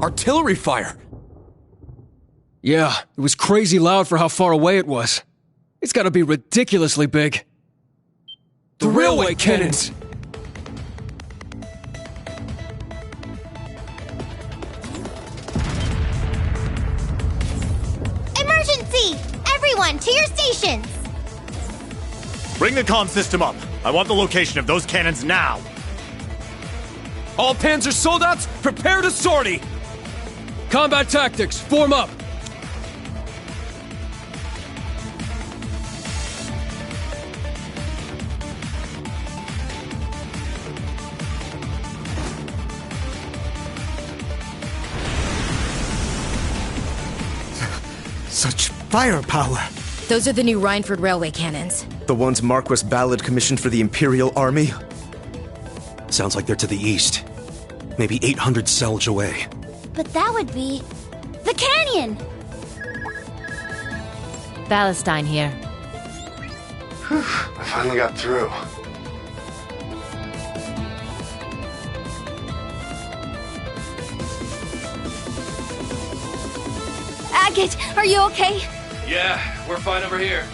Artillery fire! Yeah, it was crazy loud for how far away it was. It's gotta be ridiculously big. The railway cannons! Emergency! Everyone, to your stations! Bring the comm system up. I want the location of those cannons now. All Panzer soldiers, prepare to sortie! Combat tactics, form up! Such firepower! Those are the new Rhineford Railway cannons. The ones Marquis Ballard commissioned for the Imperial Army? Sounds like they're to the east. Maybe 800 Selge away. But that would be... the canyon! Valestein here. I finally got through. Agate, are you okay? Yeah, we're fine over here.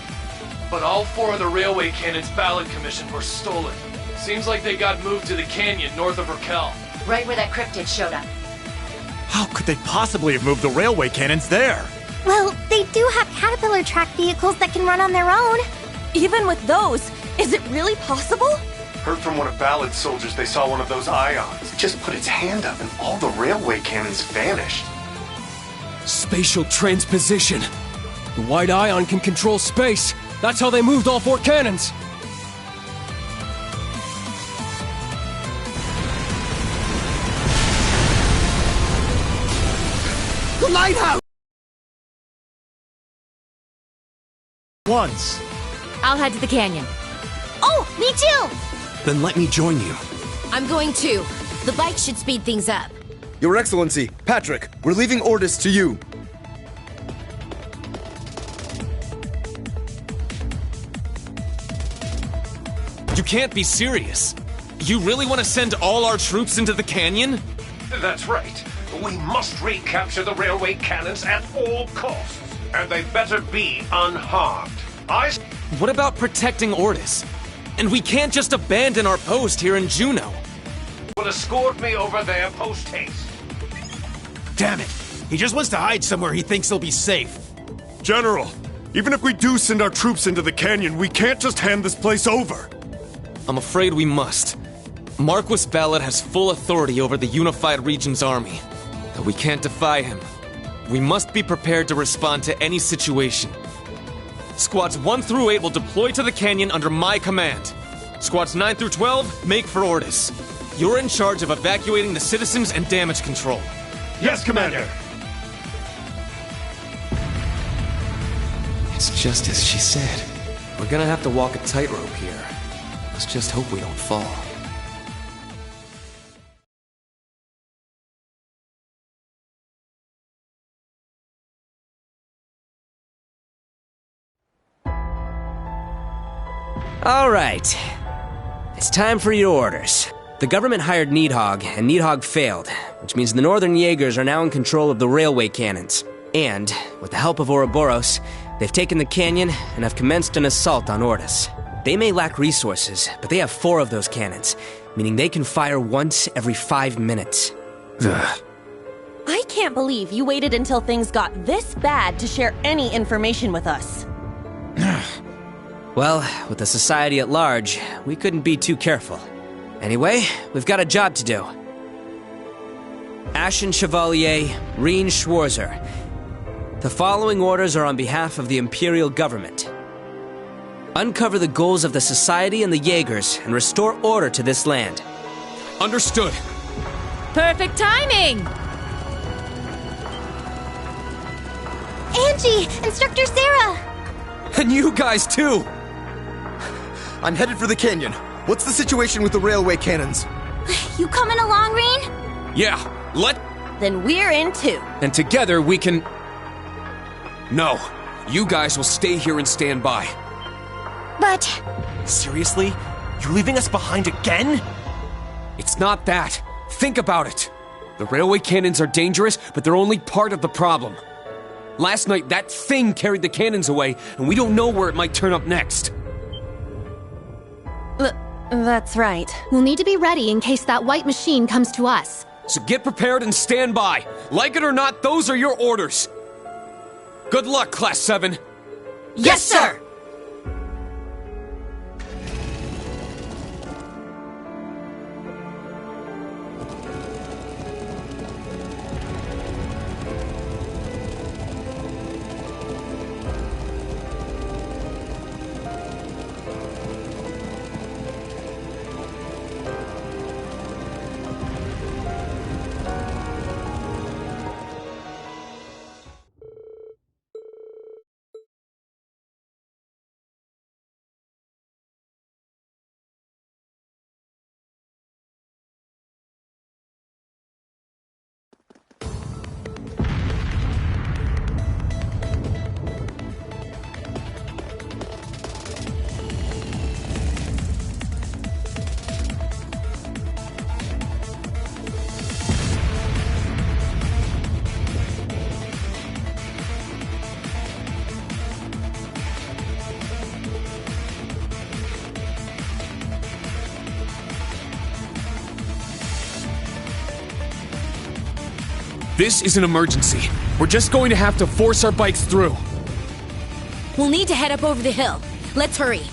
But all 4 of the railway cannons Ballard commissioned were stolen. Seems like they got moved to the canyon north of Raquel. Right where that cryptid showed up. How could they possibly have moved the railway cannons there? Well, they do have Caterpillar track vehicles that can run on their own. Even with those, is it really possible? Heard from one of Ballad's soldiers they saw one of those ions. Just put its hand up and all the railway cannons vanished. Spatial transposition. The white ion can control space. That's how they moved all 4 cannons. The lighthouse! Once. I'll head to the canyon. Oh, me too! Then let me join you. I'm going too. The bike should speed things up. Your Excellency, Patrick, we're leaving orders to you. You can't be serious. You really want to send all our troops into the canyon? That's right. We must recapture the railway cannons at all costs. And they better be unharmed. What about protecting Ortis? And we can't just abandon our post here in Juneau. Will escort me over there post-haste. Damn it! He just wants to hide somewhere he thinks he'll be safe. General, even if we do send our troops into the canyon, we can't just hand this place over. I'm afraid we must. Marquis Ballard has full authority over the Unified Region's army. Though we can't defy him. We must be prepared to respond to any situation. Squads 1 through 8 will deploy to the canyon under my command. Squads 9 through 12, make for Ortis. You're in charge of evacuating the citizens and damage control. Yes, Commander! It's just as she said. We're gonna have to walk a tightrope here. Let's just hope we don't fall. All right. It's time for your orders. The government hired Needhog, and Needhog failed, which means the Northern Jaegers are now in control of the railway cannons. And, with the help of Ouroboros, they've taken the canyon and have commenced an assault on Ortis. They may lack resources, but they have 4 of those cannons, meaning they can fire once every 5 minutes. Ugh. I can't believe you waited until things got this bad to share any information with us. Well, with the society at large, we couldn't be too careful. Anyway, we've got a job to do. Ashen Chevalier, Reen Schwarzer. The following orders are on behalf of the Imperial Government. Uncover the goals of the Society and the Jaegers, and restore order to this land. Understood. Perfect timing! Angie! Instructor Sarah! And you guys too! I'm headed for the canyon. What's the situation with the railway cannons? You coming along, Reen? Yeah, Then we're in too. And together we can... No, you guys will stay here and stand by. But... Seriously? You're leaving us behind again? It's not that. Think about it. The railway cannons are dangerous, but they're only part of the problem. Last night, that thing carried the cannons away, and we don't know where it might turn up next. That's right. We'll need to be ready in case that white machine comes to us. So get prepared and stand by. Like it or not, those are your orders. Good luck, Class 7. Yes, sir! This is an emergency. We're just going to have to force our bikes through. We'll need to head up over the hill. Let's hurry.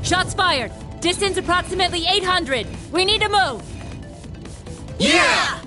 Shots fired. Distance approximately 800. We need to move. Yeah!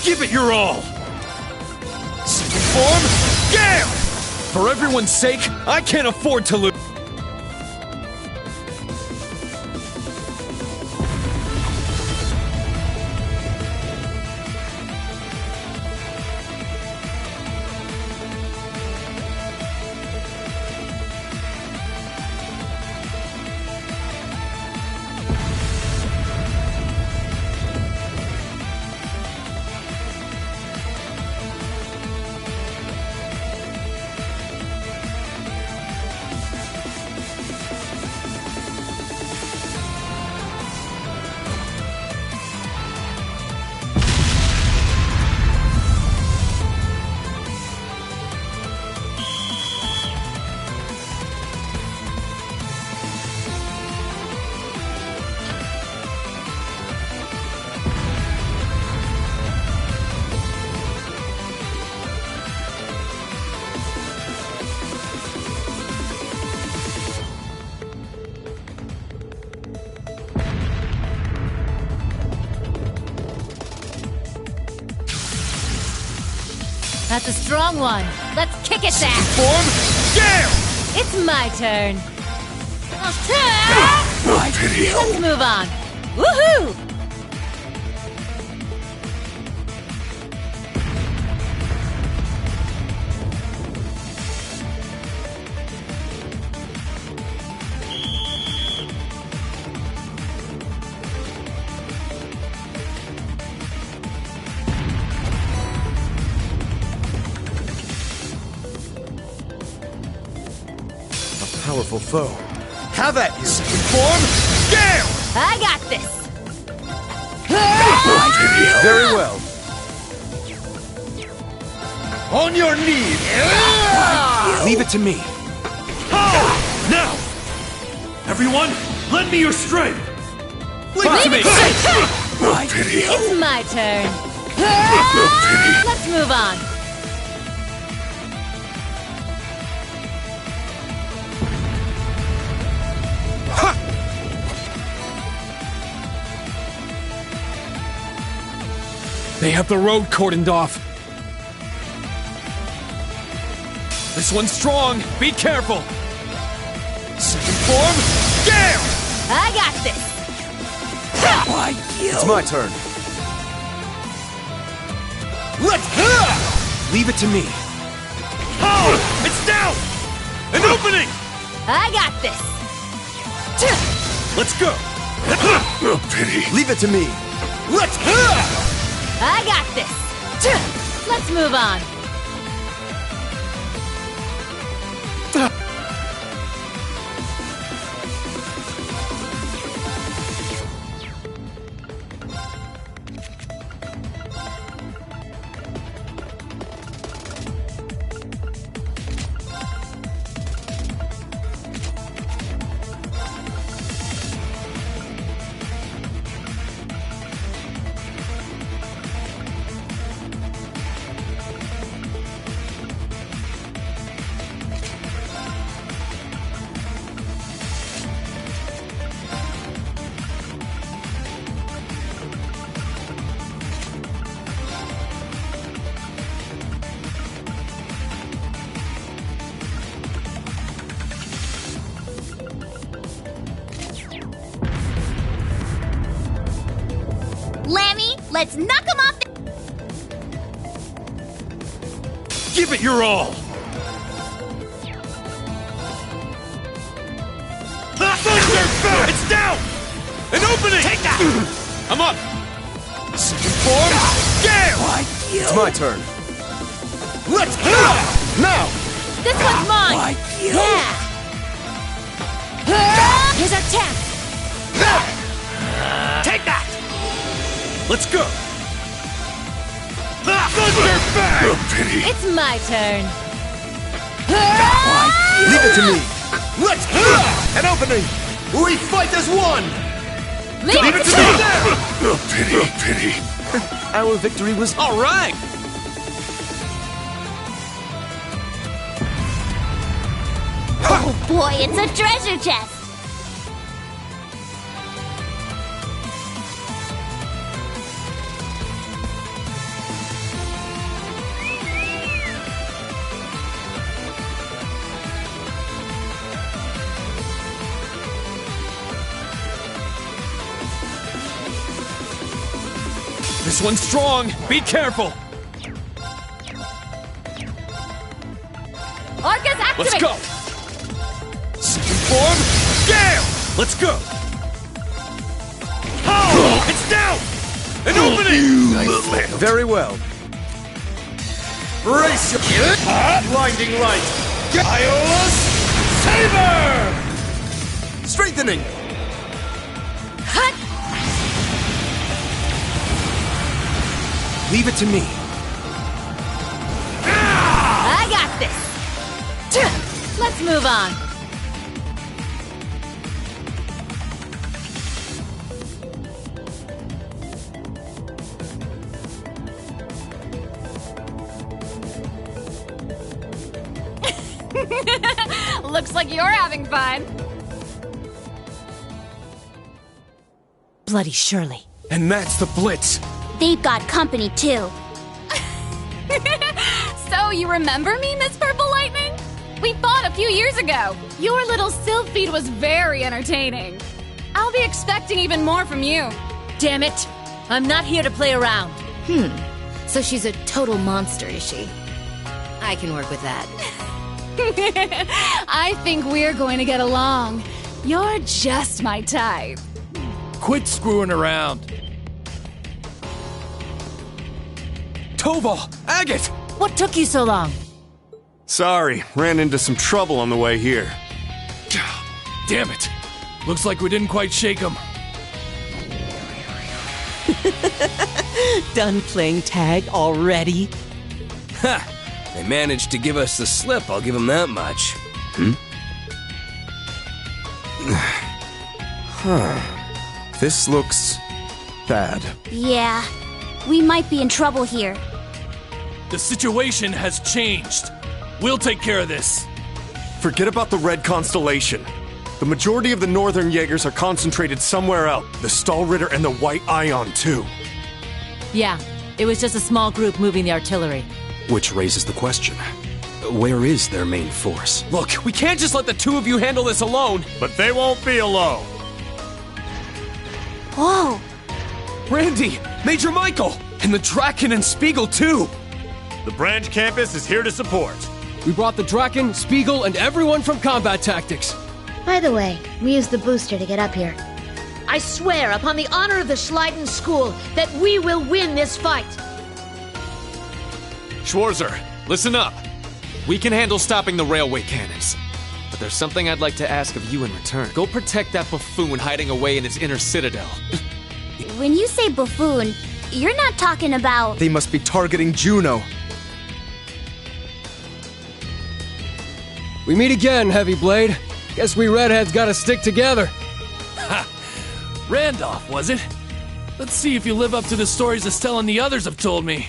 Give it your all! Second form, Gale! For everyone's sake, I can't afford to lose. That's a strong one. Let's kick it down. Form, Gale! It's my turn. Pity. Let's move on. Woohoo! Powerful foe. Have at you! Second form, Gale! I got this. Very well. On your knees! Leave it to me. Now! Everyone, lend me your strength! Leave it to me. Pity. It's my turn. Let's move on. They have the road cordoned off. This one's strong. Be careful. Second form, Gale! I got this. It's my turn. Leave it to me. Oh! It's down! An opening! I got this. Let's go! Pity. Leave it to me. I got this. Let's move on. Lammy, let's knock him off the... Give it your all! It's down! An opening! Take that! I'm up! Second form, Gale! It's my turn. Let's go! Now! This one's mine! Yeah! Here's our chance! Take that! Let's go! Thunder Bang! Pity. It's my turn. Leave it to me. Let's go! An opening. We fight as one. Leave it to me! Pity. Our victory was All right! Oh boy, it's a treasure chest! This one's strong. Be careful. Arcus, activate! Let's go. Second form. Gale! Let's go. Oh! It's down! An opening! Nice failed. Very well. Brace your... Blinding light! Iola's Saber! Strengthening. Hut! Leave it to me. I got this! Let's move on. Looks like you're having fun. Bloody Shirley. And that's the Blitz. They've got company too. So, you remember me, Miss Purple Lightning? We fought a few years ago. Your little sylph feed was very entertaining. I'll be expecting even more from you. Damn it! I'm not here to play around. So she's a total monster, is she? I can work with that. I think we're going to get along. You're just my type. Quit screwing around. Toval! Agate! What took you so long? Sorry, ran into some trouble on the way here. Damn it. Looks like we didn't quite shake them. Done playing tag already? Ha! They managed to give us the slip, I'll give them that much. This looks... bad. Yeah, we might be in trouble here. The situation has changed. We'll take care of this. Forget about the Red Constellation. The majority of the Northern Jaegers are concentrated somewhere else. The Stahlritter and the White Ion, too. Yeah, it was just a small group moving the artillery. Which raises the question. Where is their main force? Look, we can't just let the two of you handle this alone. But they won't be alone. Whoa! Randy! Major Michael! And the Draken and Spiegel, too! The branch campus is here to support. We brought the Draken, Spiegel, and everyone from Combat Tactics. By the way, we used the booster to get up here. I swear upon the honor of the Schleiden School that we will win this fight. Schwarzer, listen up. We can handle stopping the railway cannons. But there's something I'd like to ask of you in return. Go protect that buffoon hiding away in his inner citadel. When you say buffoon, you're not talking about... They must be targeting Juno. We meet again, Heavy Blade. Guess we redheads gotta stick together. Ha! Randolph, was it? Let's see if you live up to the stories Estelle and the others have told me.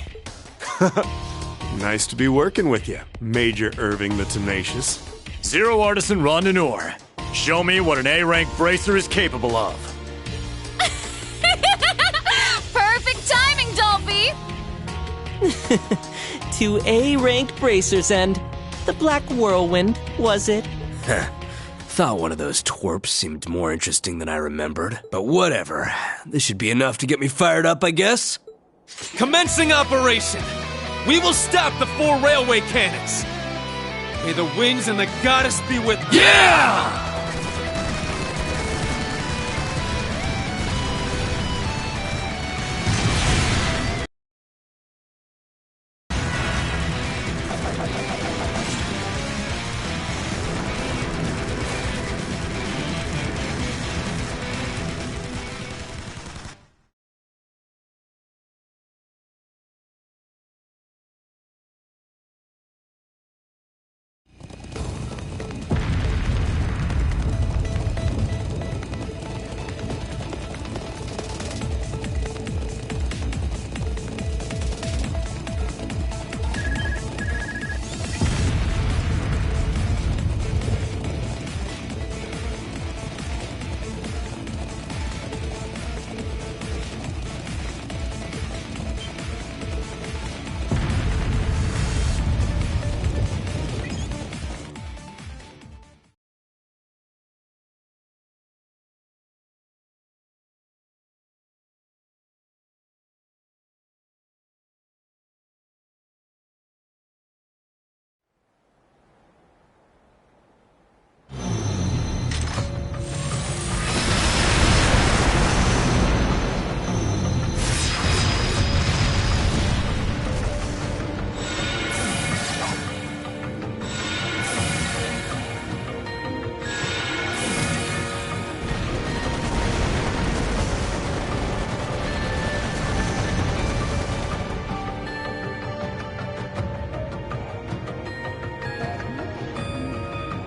Nice to be working with you, Major Irving the Tenacious. Zero Artisan Rondineur. Show me what an A-rank bracer is capable of. Perfect timing, Dolphy! 2 A-rank bracers and the Black Whirlwind, was it? Thought one of those twerps seemed more interesting than I remembered. But whatever. This should be enough to get me fired up, I guess. Commencing operation! We will stop the 4 railway cannons! May the winds and the goddess be with you! Yeah!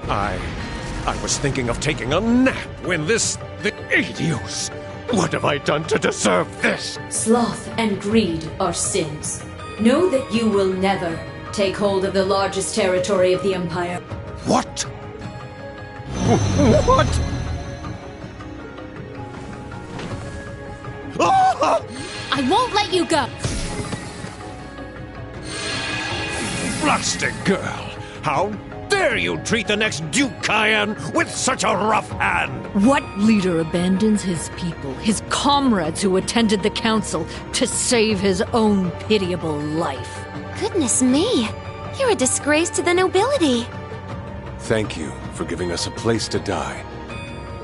I was thinking of taking a nap when the idiots. What have I done to deserve this? Sloth and greed are sins. Know that you will never take hold of the largest territory of the Empire. What? What? I won't let you go! Rustic girl! How dare you treat the next Duke Cayenne with such a rough hand? What leader abandons his people, his comrades who attended the council, to save his own pitiable life? Goodness me! You're a disgrace to the nobility. Thank you for giving us a place to die.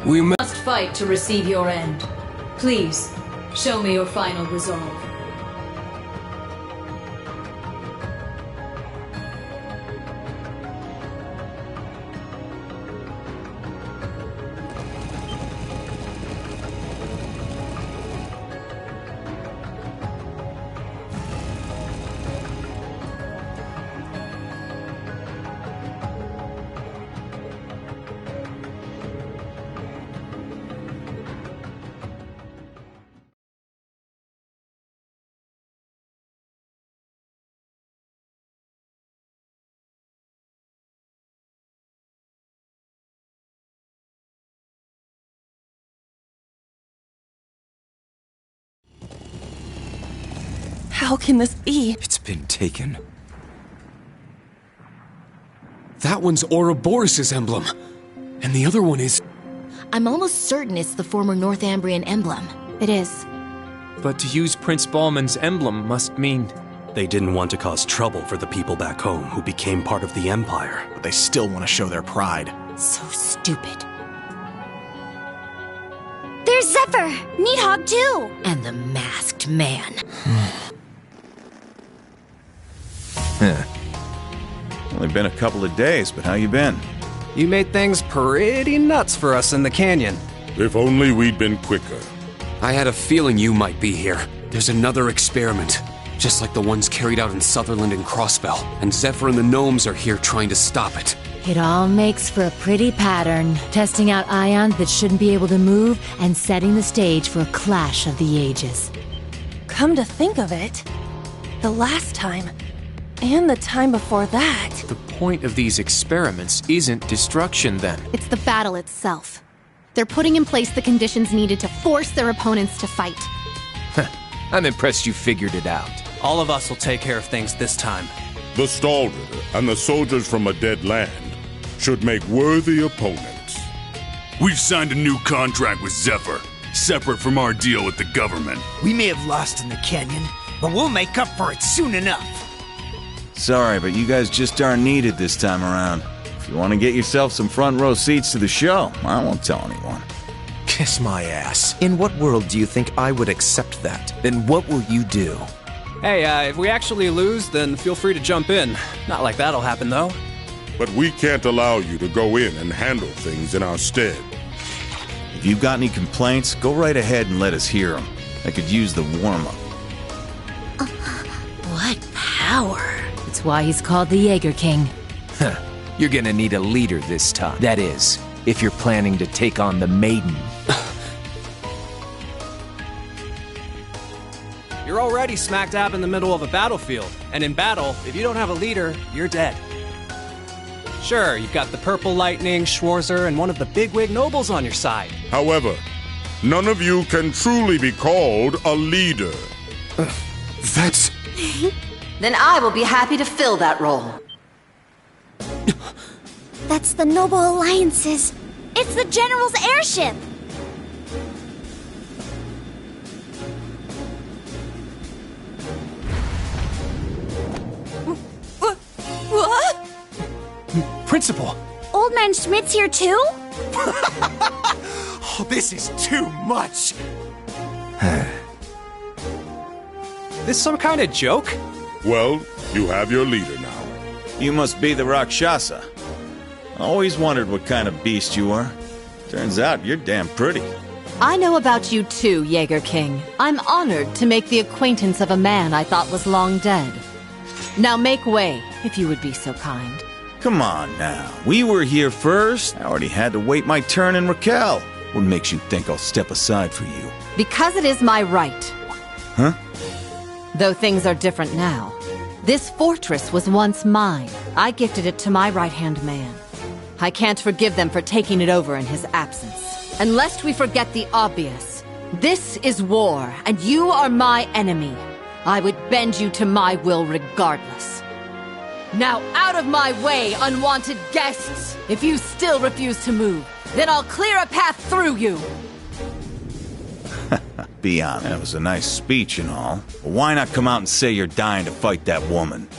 We must fight to receive your end. Please, show me your final resolve. How can this be? It's been taken. That one's Ouroboros' emblem. And the other one is... I'm almost certain it's the former Northumbrian emblem. It is. But to use Prince Ballman's emblem must mean... They didn't want to cause trouble for the people back home who became part of the Empire. But they still want to show their pride. So stupid. There's Zephyr! Needhog too! And the masked man. Only been a couple of days, but how you been? You made things pretty nuts for us in the canyon. If only we'd been quicker. I had a feeling you might be here. There's another experiment, just like the ones carried out in Sutherland and Crossbell, and Zephyr and the gnomes are here trying to stop it. It all makes for a pretty pattern, testing out ions that shouldn't be able to move and setting the stage for a clash of the ages. Come to think of it, the last time, and the time before that. The point of these experiments isn't destruction, then. It's the battle itself. They're putting in place the conditions needed to force their opponents to fight. I'm impressed you figured it out. All of us will take care of things this time. The Stallritter and the soldiers from a dead land should make worthy opponents. We've signed a new contract with Zephyr, separate from our deal with the government. We may have lost in the canyon, but we'll make up for it soon enough. Sorry, but you guys just aren't needed this time around. If you want to get yourself some front row seats to the show, I won't tell anyone. Kiss my ass. In what world do you think I would accept that? Then what will you do? Hey, if we actually lose, then feel free to jump in. Not like that'll happen, though. But we can't allow you to go in and handle things in our stead. If you've got any complaints, go right ahead and let us hear them. I could use the warm-up. What power! It's why he's called the Jaeger King. You're gonna need a leader this time. That is, if you're planning to take on the Maiden. You're already smack dab in the middle of a battlefield, and in battle, if you don't have a leader, you're dead. Sure, you've got the Purple Lightning, Schwarzer, and one of the bigwig nobles on your side. However, none of you can truly be called a leader. That's... Then I will be happy to fill that role. That's the Noble Alliance's. It's the General's airship! What? Principal! Old Man Schmidt's here too? Oh, this is too much! This some kind of joke? Well, you have your leader now. You must be the Rakshasa. I always wondered what kind of beast you were. Turns out you're damn pretty. I know about you too, Jaeger King. I'm honored to make the acquaintance of a man I thought was long dead. Now make way, if you would be so kind. Come on now. We were here first. I already had to wait my turn in Raquel. What makes you think I'll step aside for you? Because it is my right. Huh? Though things are different now. This fortress was once mine. I gifted it to my right-hand man. I can't forgive them for taking it over in his absence. And lest we forget the obvious, this is war, and you are my enemy. I would bend you to my will regardless. Now out of my way, unwanted guests! If you still refuse to move, then I'll clear a path through you! Be honest, that was a nice speech and all. But why not come out and say you're dying to fight that woman?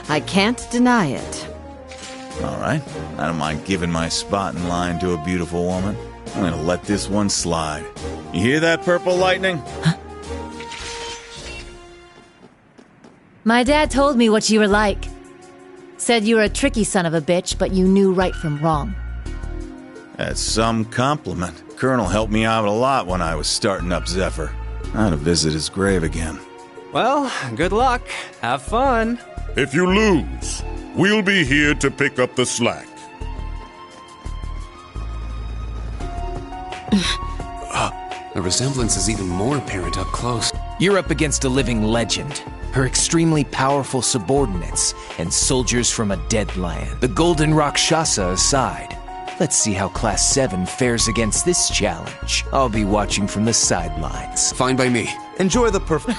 I can't deny it. All right. I don't mind giving my spot in line to a beautiful woman. I'm gonna let this one slide. You hear that, Purple Lightning? My dad told me what you were like. Said you were a tricky son of a bitch, but you knew right from wrong. That's some compliment. Colonel helped me out a lot when I was starting up Zephyr. I had to visit his grave again. Well, good luck. Have fun. If you lose, we'll be here to pick up the slack. The resemblance is even more apparent up close. You're up against a living legend. Her extremely powerful subordinates and soldiers from a dead land. The Golden Rakshasa aside, let's see how Class 7 fares against this challenge. I'll be watching from the sidelines. Fine by me. Enjoy the perfect...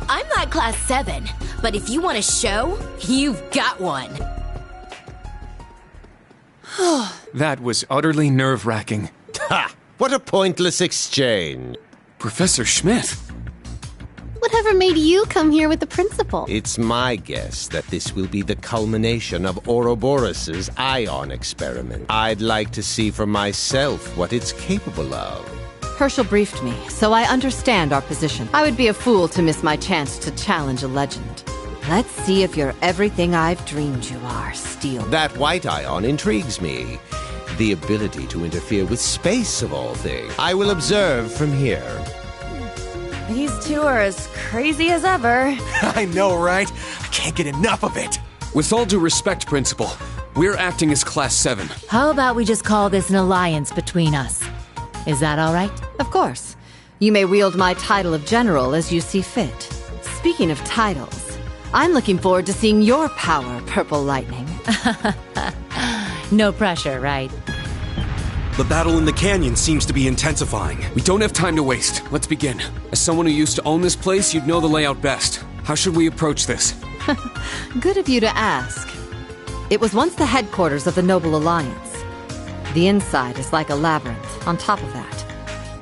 I'm not Class 7, but if you want a show, you've got one. That was utterly nerve-wracking. Ha! What a pointless exchange. Professor Schmidt. Whatever made you come here with the principal? It's my guess that this will be the culmination of Ouroboros' ion experiment. I'd like to see for myself what it's capable of. Herschel briefed me, so I understand our position. I would be a fool to miss my chance to challenge a legend. Let's see if you're everything I've dreamed you are, Steel. That white ion intrigues me. The ability to interfere with space, of all things. I will observe from here. These two are as crazy as ever. I know, right? I can't get enough of it. With all due respect, Principal, we're acting as Class 7. How about we just call this an alliance between us? Is that all right? Of course. You may wield my title of general as you see fit. Speaking of titles, I'm looking forward to seeing your power, Purple Lightning. No pressure, right? The battle in the canyon seems to be intensifying. We don't have time to waste. Let's begin. As someone who used to own this place, you'd know the layout best. How should we approach this? Good of you to ask. It was once the headquarters of the Noble Alliance. The inside is like a labyrinth. On top of that,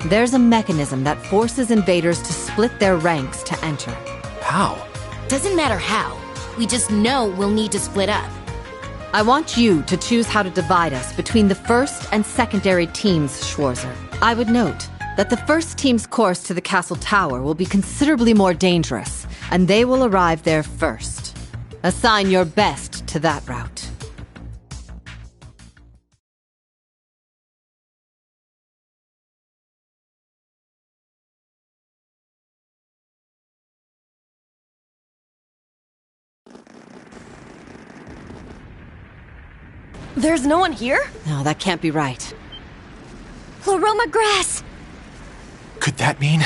there's a mechanism that forces invaders to split their ranks to enter. How? Doesn't matter how. We just know we'll need to split up. I want you to choose how to divide us between the first and secondary teams, Schwarzer. I would note that the first team's course to the castle tower will be considerably more dangerous, and they will arrive there first. Assign your best to that route. There's no one here? No, that can't be right. Aroma grass! Could that mean?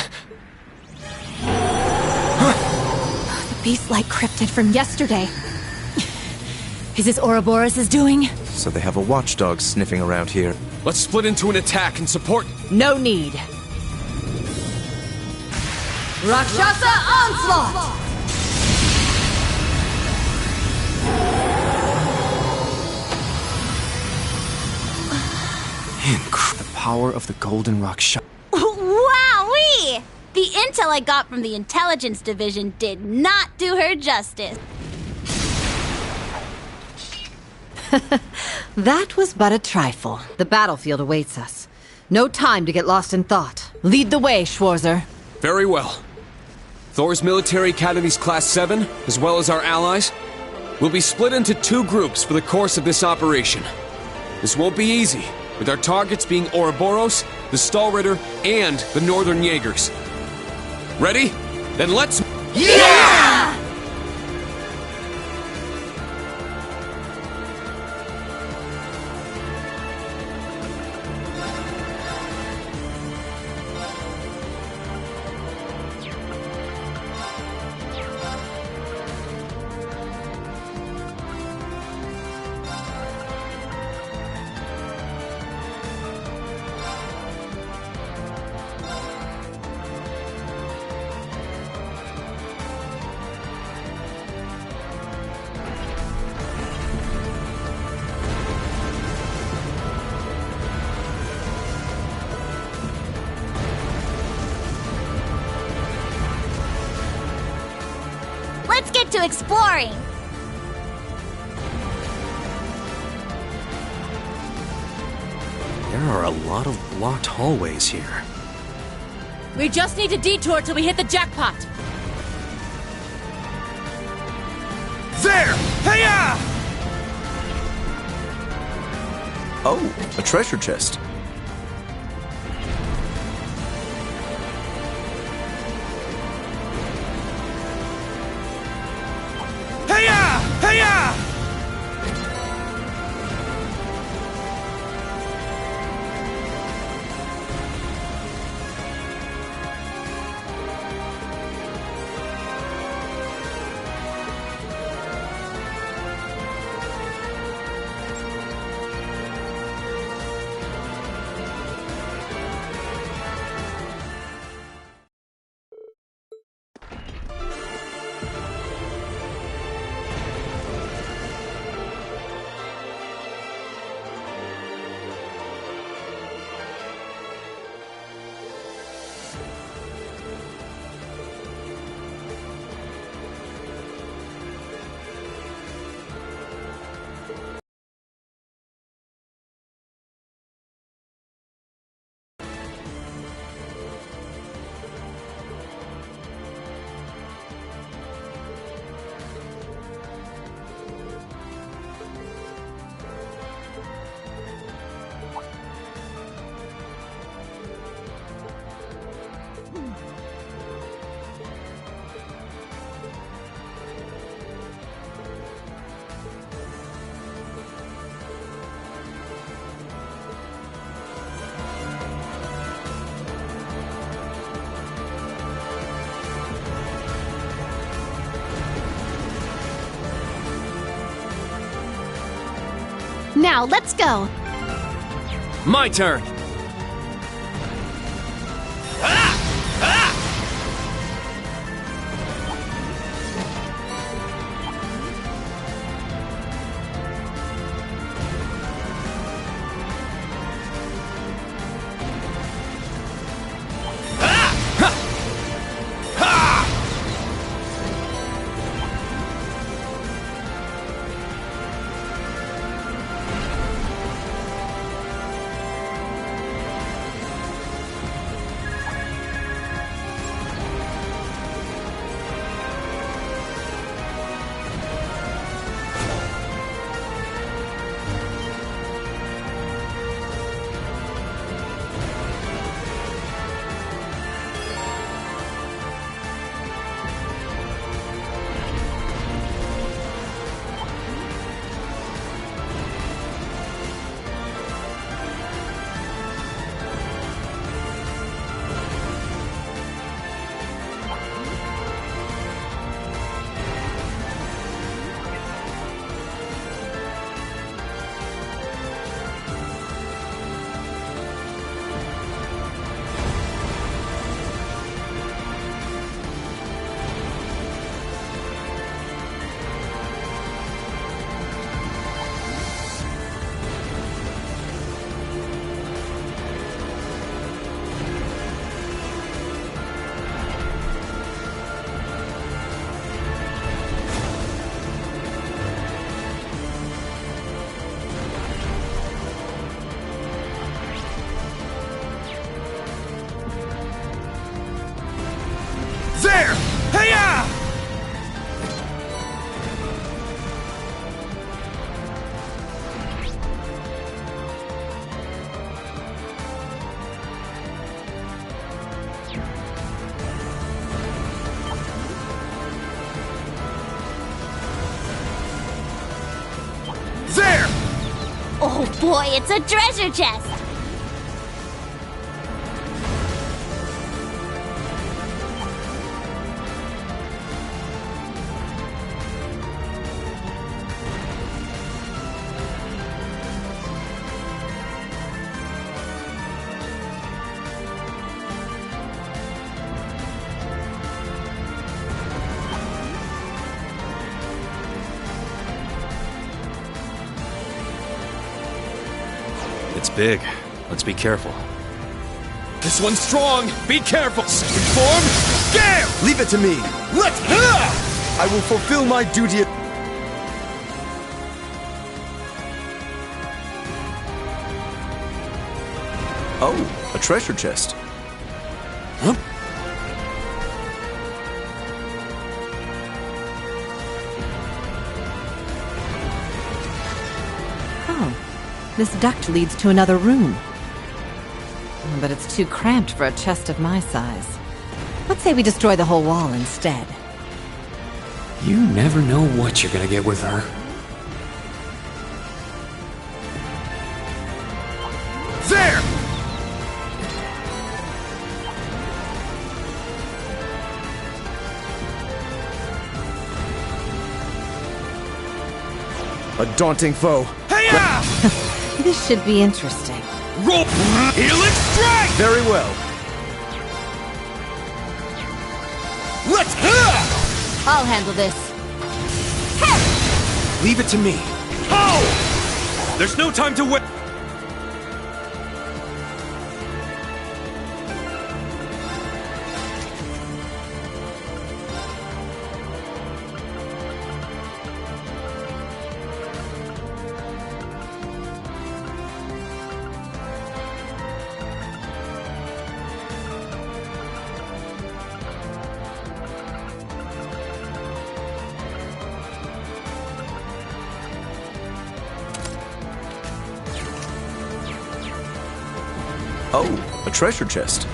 The beast-like cryptid from yesterday. Is this Ouroboros' doing? So they have a watchdog sniffing around here. Let's split into an attack and support... No need. Rakshasa Onslaught! The power of the Golden Rakshasa. Wowee! The intel I got from the intelligence division did not do her justice. That was but a trifle. The battlefield awaits us. No time to get lost in thought. Lead the way, Schwarzer. Very well. Thor's Military Academy's Class 7, as well as our allies, will be split into 2 groups for the course of this operation. This won't be easy, with our targets being Ouroboros, the Stahlritter, and the Northern Jaegers. Ready? Then let's... Yeah! to exploring. There are a lot of blocked hallways here. We just need a detour till we hit the jackpot. There! Hey-ya! Oh, a treasure chest. Hey-ya! Hey-ya! Now, let's go. My turn. There! Hey-ya! There! Oh boy, it's a treasure chest! It's big. Let's be careful. This one's strong! Be careful! Second form, Gale! Leave it to me! Let's... I will fulfill my duty. Oh, a treasure chest. Huh? Oh, this duct leads to another room. But it's too cramped for a chest of my size. Let's say we destroy the whole wall instead. You never know what you're gonna get with her. There! A daunting foe. Hey-ya! This should be interesting. Roll! Healing strike! Very well. Let's I'll handle this. Leave it to me. Oh! There's no time to wait. Oh, a treasure chest.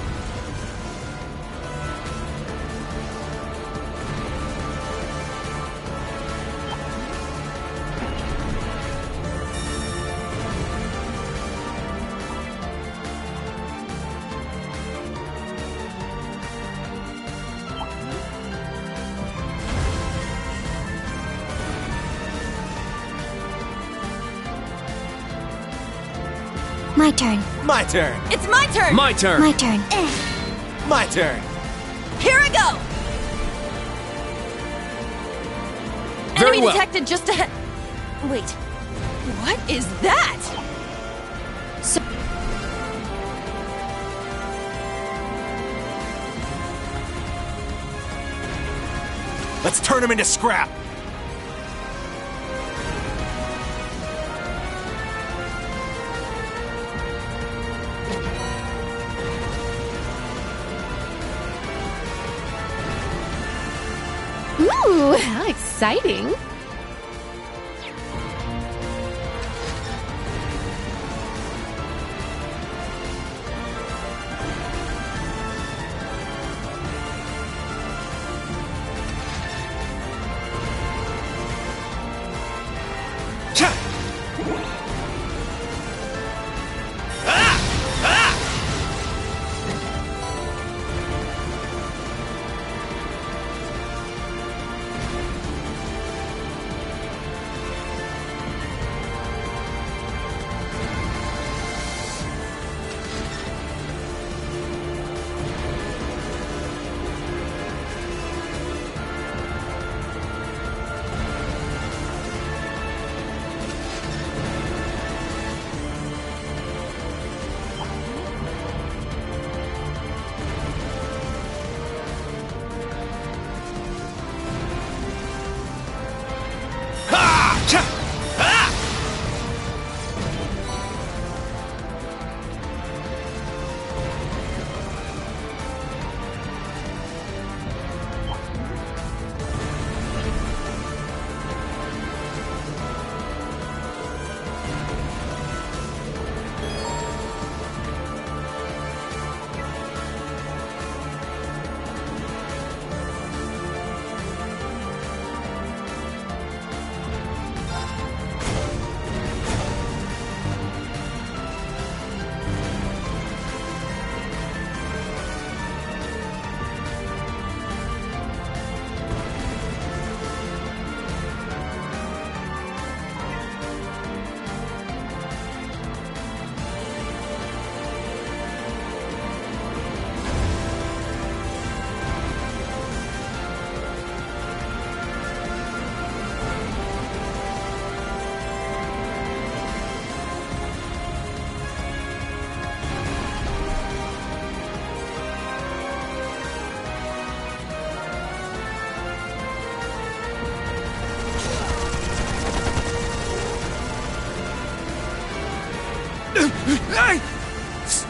My turn. My turn. It's my turn! My turn! My turn. My turn. Here I go! Very Enemy well. detected just ahead. Wait. What is that? Let's turn him into scrap. Ooh, how exciting!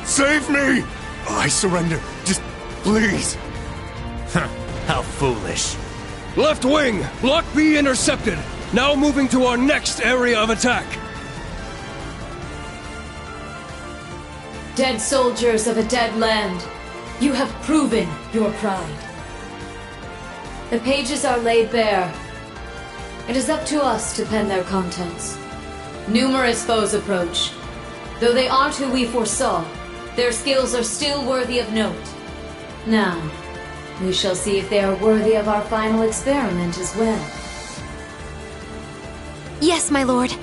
Save me! I surrender. Just please. How foolish. Left wing, Block B intercepted. Now moving to our next area of attack. Dead soldiers of a dead land, you have proven your pride. The pages are laid bare. It is up to us to pen their contents. Numerous foes approach. Though they aren't who we foresaw, their skills are still worthy of note. Now, we shall see if they are worthy of our final experiment as well. Yes, my lord.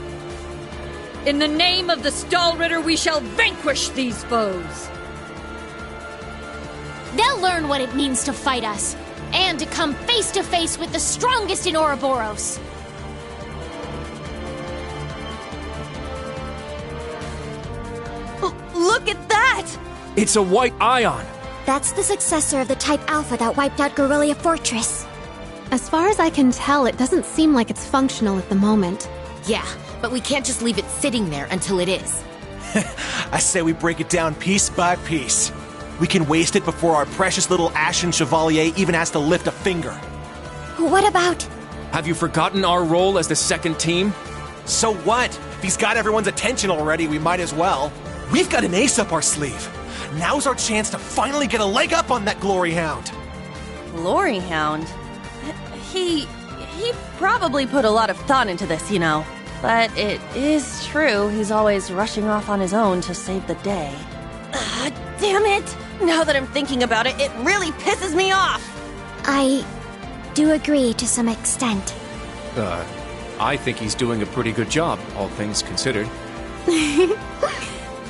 In the name of the Stahlritter, we shall vanquish these foes. They'll learn what it means to fight us, and to come face to face with the strongest in Ouroboros. Look at that! It's a white ion. That's the successor of the Type Alpha that wiped out Guerrilla Fortress. As far as I can tell, it doesn't seem like it's functional at the moment. Yeah, but we can't just leave it sitting there until it is. I say we break it down piece by piece. We can waste it before our precious little Ashen Chevalier even has to lift a finger. What about... Have you forgotten our role as the second team? So what? If he's got everyone's attention already, we might as well. We've got an ace up our sleeve. Now's our chance to finally get a leg up on that Glory Hound. Glory Hound? He probably put a lot of thought into this, you know. But it is true, he's always rushing off on his own to save the day. Damn it! Now that I'm thinking about it, it really pisses me off! I do agree to some extent. I think he's doing a pretty good job, all things considered.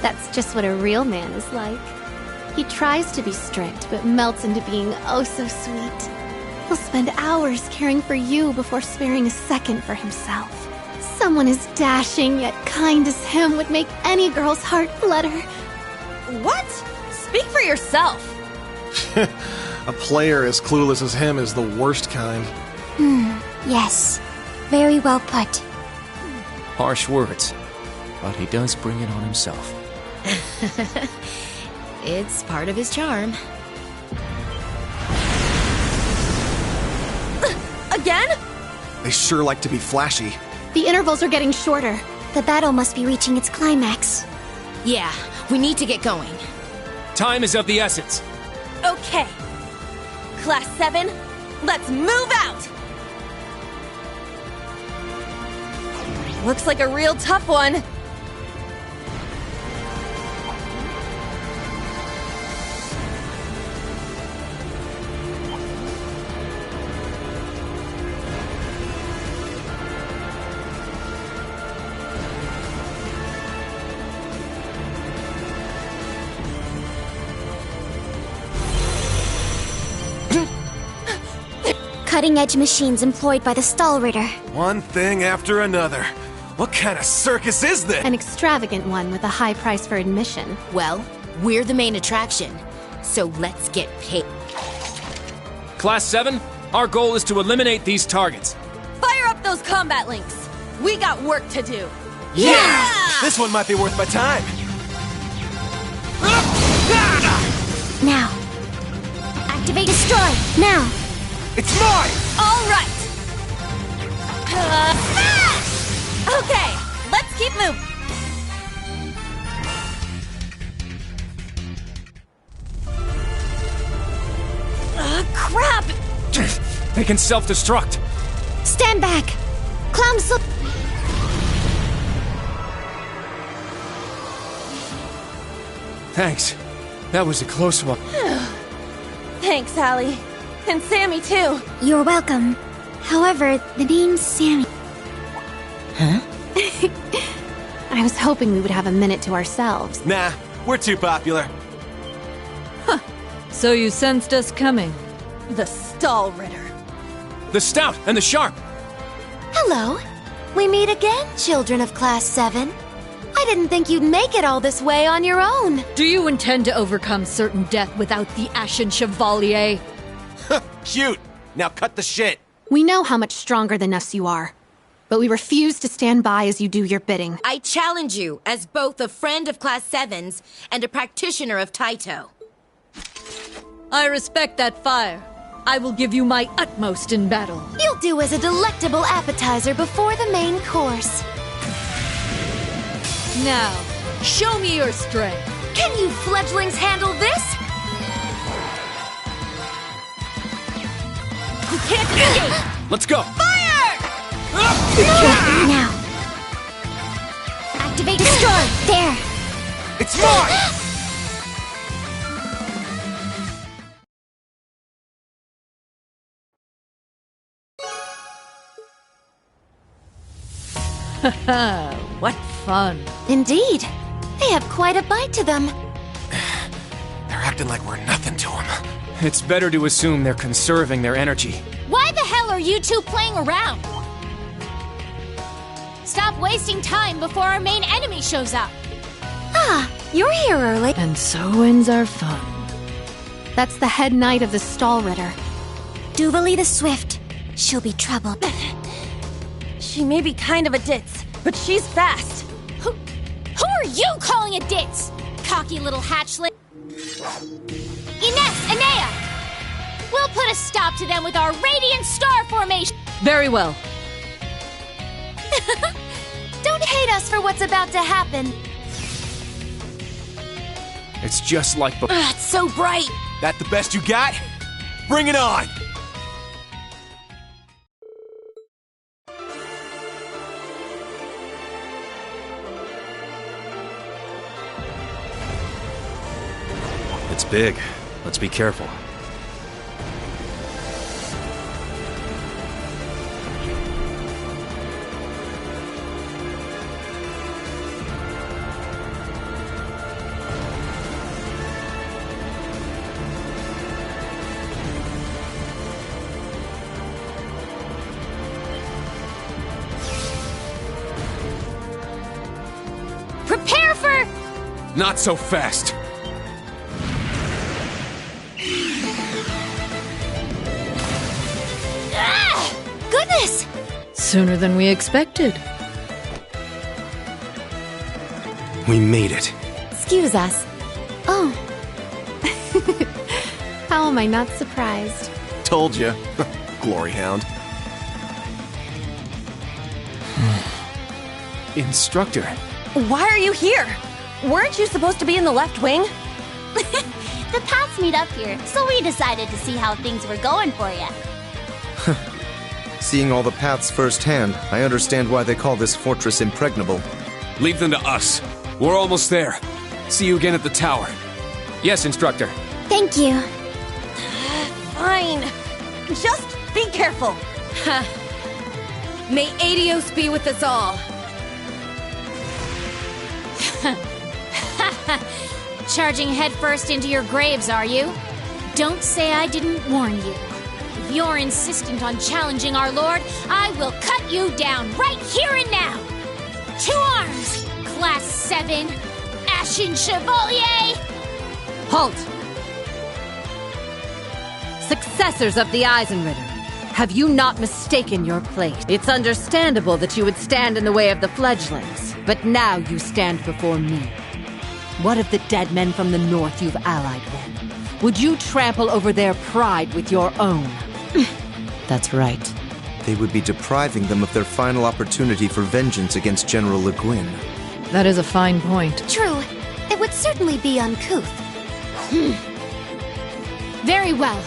That's just what a real man is like. He tries to be strict, but melts into being oh so sweet. He'll spend hours caring for you before sparing a second for himself. Someone as dashing yet kind as him would make any girl's heart flutter. What? Speak for yourself. A player as clueless as him is the worst kind. Yes. Very well put. Harsh words, but he does bring it on himself. It's part of his charm. Again? They sure like to be flashy. The intervals are getting shorter. The battle must be reaching its climax. Yeah, we need to get going. Time is of the essence. Okay. Class 7, let's move out! Looks like a real tough one. Cutting-edge machines employed by the Stahlritter. One thing after another. What kind of circus is this? An extravagant one with a high price for admission. Well, we're the main attraction, so let's get paid. Class 7, our goal is to eliminate these targets. Fire up those combat links. We got work to do. Yeah! This one might be worth my time. Now. Activate Destroy. Now. It's mine! All right. Okay, let's keep moving. Crap! They can self-destruct. Stand back. Clown Thanks. That was a close one. Thanks, Allie. And Sammy, too. You're welcome. However, the name's Sammy. Huh? I was hoping we would have a minute to ourselves. Nah, we're too popular. So you sensed us coming? The Stahlritter. The Stout and the Sharp. Hello. We meet again, children of Class 7. I didn't think you'd make it all this way on your own. Do you intend to overcome certain death without the Ashen Chevalier? Cute. Now cut the shit. We know how much stronger than us you are. but we refuse to stand by as you do your bidding. I challenge you as both a friend of Class 7's and a practitioner of Taito. I respect that fire. I will give you my utmost in battle. You'll do as a delectable appetizer before the main course. Now, show me your strength. Can you fledglings handle this? You can't escape! Let's go! Fire! Now. Activate destroy. There. It's mine! What fun. Indeed. They have quite a bite to them. They're acting like we're nothing to them. It's better to assume they're conserving their energy. Why the hell are you two playing around? Stop wasting time before our main enemy shows up. Ah, you're here early. And so ends our fun. That's the head knight of the Stall Ritter. Duvali the Swift. She'll be trouble. She may be kind of a ditz, but she's fast. Who are you calling a ditz? Cocky little hatchlet. Ines, Anea! We'll put a stop to them with our Radiant Star Formation. Very well. Don't hate us for what's about to happen. It's just like before. It's so bright. That the best you got? Bring it on! It's big. Let's be careful. Prepare for... Not so fast. Goodness! Sooner than we expected. We made it. Excuse us. Oh. How am I not surprised? Told you. Glory Hound. Instructor. Why are you here? Weren't you supposed to be in the left wing? The paths meet up here, so we decided to see how things were going for you. Seeing all the paths firsthand, I understand why they call this fortress impregnable. Leave them to us. We're almost there. See you again at the tower. Yes, Instructor. Thank you. Fine. Just be careful. May Adios be with us all. Charging headfirst into your graves, are you? Don't say I didn't warn you. If you're insistent on challenging our lord, I will cut you down right here and now! To arms, Class 7, Ashen Chevalier! Halt! Successors of the Eisenritter, have you not mistaken your place? It's understandable that you would stand in the way of the fledglings, but now you stand before me. What of the dead men from the north you've allied with? Would you trample over their pride with your own? That's right. They would be depriving them of their final opportunity for vengeance against General Le Guin. That is a fine point. True. It would certainly be uncouth. Very well.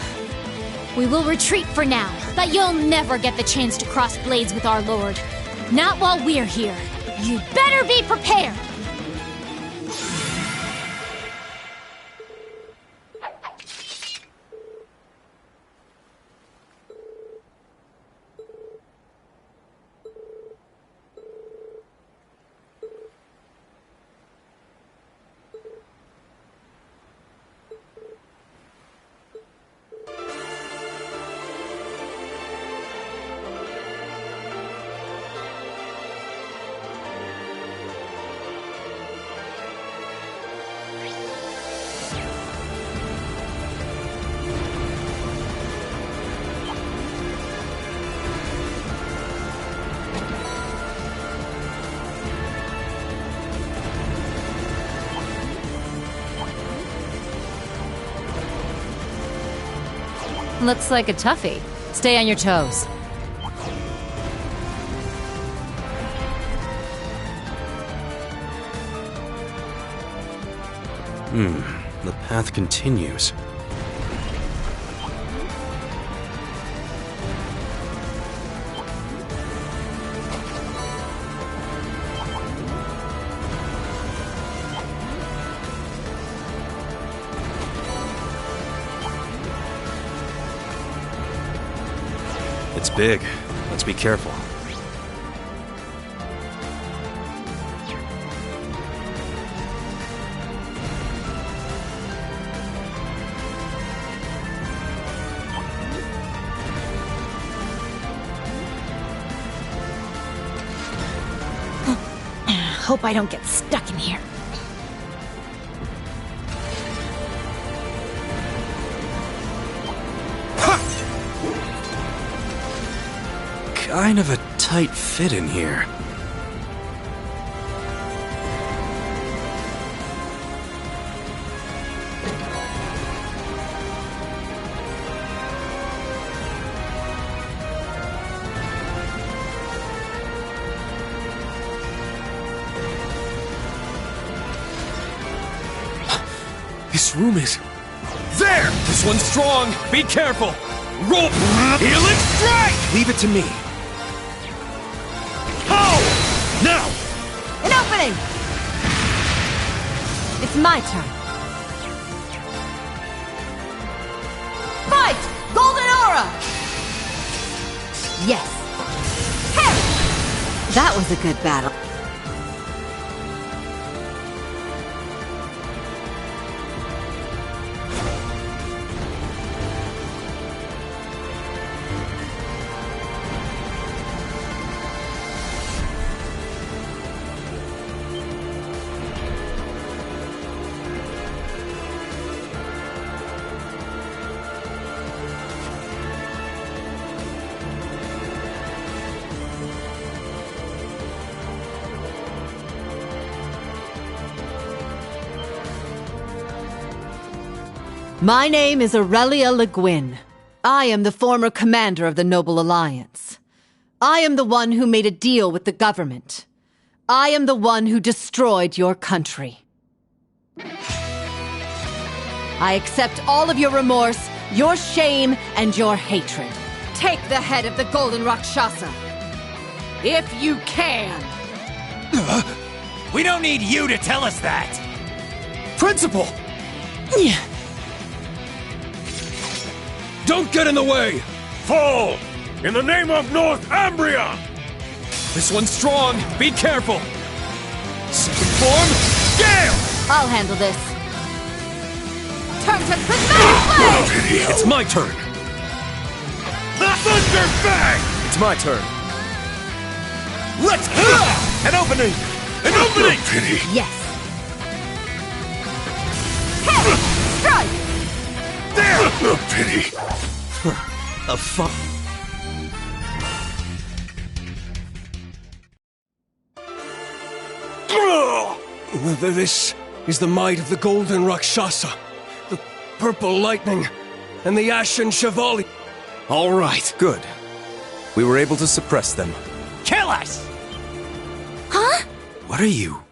We will retreat for now, but you'll never get the chance to cross blades with our lord. Not while we're here. You better be prepared! Looks like a toughie. Stay on your toes. The path continues. It's big. Let's be careful. Hope I don't get stuck in here. Kind of a tight fit in here. This room is... There! This one's strong! Be careful! Roll! Healing strike! Leave it to me. Now! An opening! It's my turn. Fight! Golden Aura! Yes. Hey! That was a good battle. My name is Aurelia Le Guin. I am the former commander of the Noble Alliance. I am the one who made a deal with the government. I am the one who destroyed your country. I accept all of your remorse, your shame, and your hatred. Take the head of the Golden Rakshasa. If you can. We don't need you to tell us that! Principal! Don't get in the way! Fall! In the name of Northumbria! This one's strong! Be careful! Second form, Gale! I'll handle this. Turn to prismatic flame! It's my turn! Thunder Bang! It's my turn! Let's go! An opening! An opening! Yes. Hey! Strike! There! No pity! A fuck. This is the might of the Golden Rakshasa, the Purple Lightning, and the Ashen Chevalier. All right, good. We were able to suppress them. Kill us! Huh? What are you?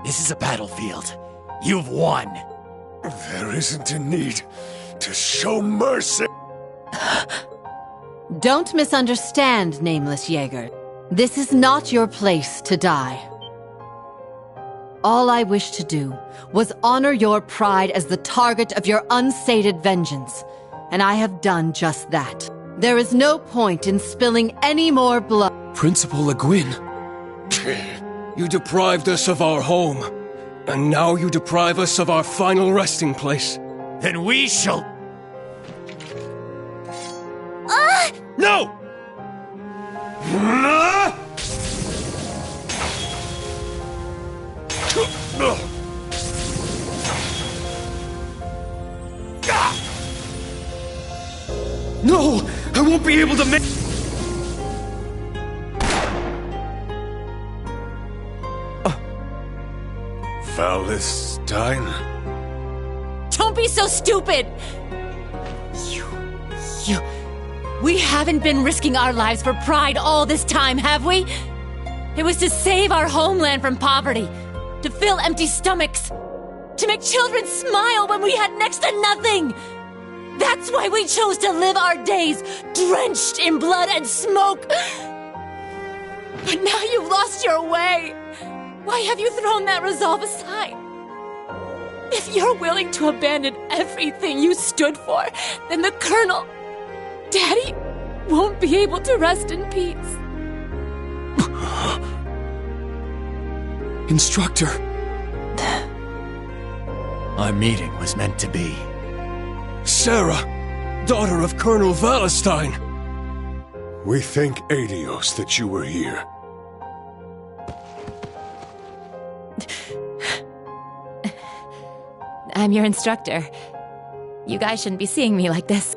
This is a battlefield. You've won. There isn't a need to show mercy. Don't misunderstand, Nameless Jaeger. This is not your place to die. All I wish to do was honor your pride as the target of your unsated vengeance, and I have done just that. There is no point in spilling any more blood. Principal Le Guin, you deprived us of our home, and now you deprive us of our final resting place. Then we shall... No! No! I won't be able to make... Valestein? Don't be so stupid! We haven't been risking our lives for pride all this time, have we? It was to save our homeland from poverty, to fill empty stomachs, to make children smile when we had next to nothing. That's why we chose to live our days drenched in blood and smoke. But now you've lost your way. Why have you thrown that resolve aside? If you're willing to abandon everything you stood for, then the Colonel, Daddy, won't be able to rest in peace. Instructor. Our meeting was meant to be. Sarah, daughter of Colonel Valentine. We thank Adios that you were here. I'm your instructor. You guys shouldn't be seeing me like this.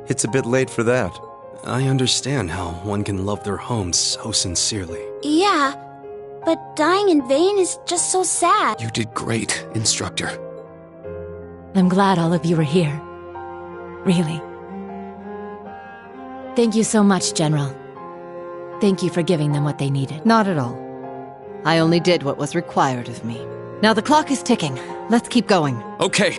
It's a bit late for that. I understand how one can love their home so sincerely. Yeah, but dying in vain is just so sad. You did great, Instructor. I'm glad all of you are here. Really. Thank you so much, General. Thank you for giving them what they needed. Not at all. I only did what was required of me. Now the clock is ticking. Let's keep going. Okay.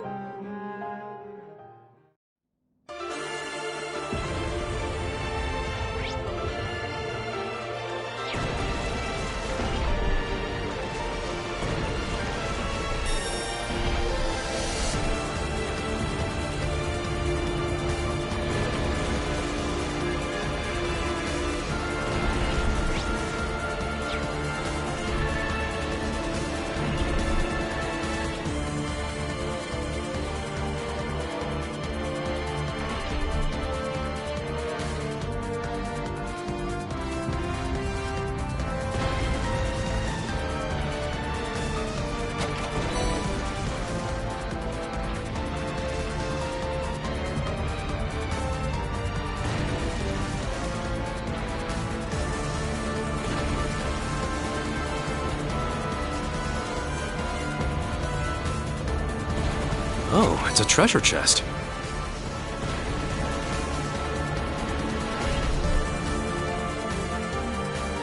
Oh, it's a treasure chest.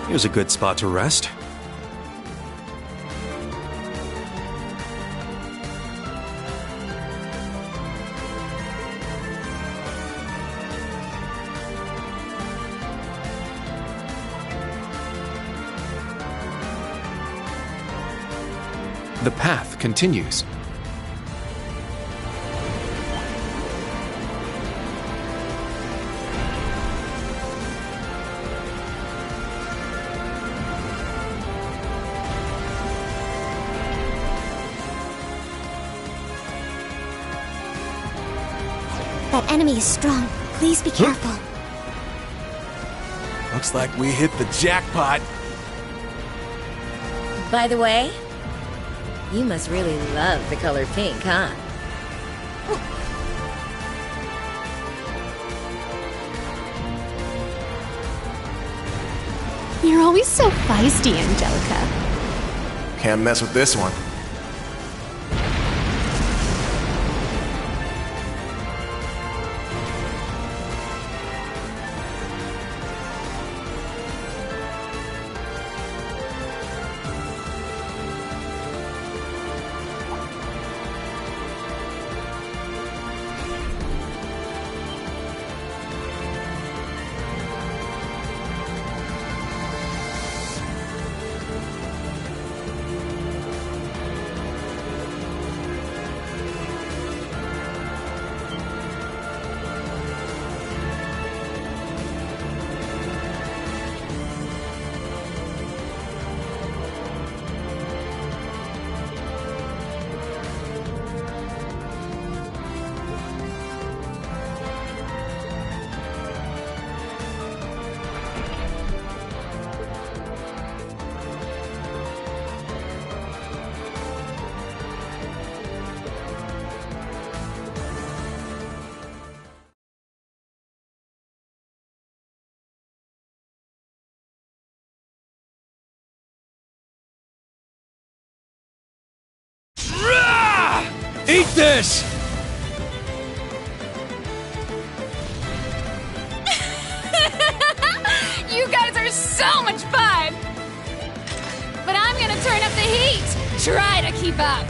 Here's a good spot to rest. The path continues. That enemy is strong. Please be careful. Looks like we hit the jackpot. By the way, you must really love the color pink, huh? You're always so feisty, Angelica. Can't mess with this one. Eat this! try to keep up!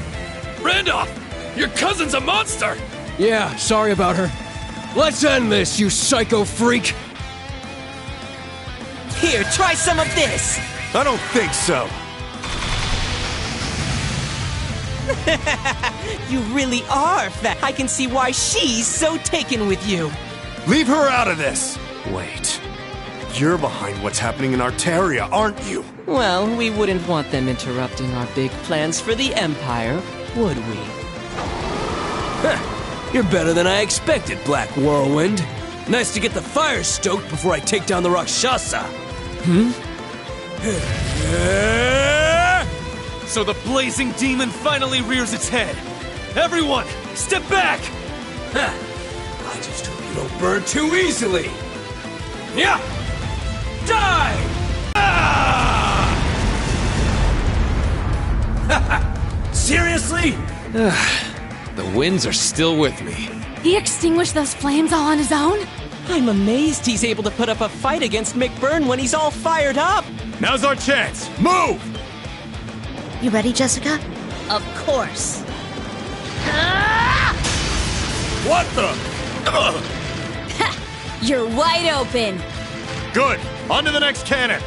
Randolph! Your cousin's a monster! Yeah, sorry about her. Let's end this, you psycho freak! Here, try some of this! I don't think so. You really are fat. I can see why she's so taken with you. Leave her out of this! Wait. You're behind what's happening in Arteria, aren't you? Well, we wouldn't want them interrupting our big plans for the Empire, would we? You're better than I expected, Black Whirlwind. Nice to get the fire stoked before I take down the Rakshasa. So the blazing demon finally rears its head. Everyone, step back! I just hope you don't burn too easily. Yeah! Die! Seriously? The winds are still with me. He extinguished those flames all on his own? I'm amazed he's able to put up a fight against McBurn when he's all fired up. Now's our chance. Move! You ready, Jessica? Of course. What the? You're wide open. Good. On to the next cannon.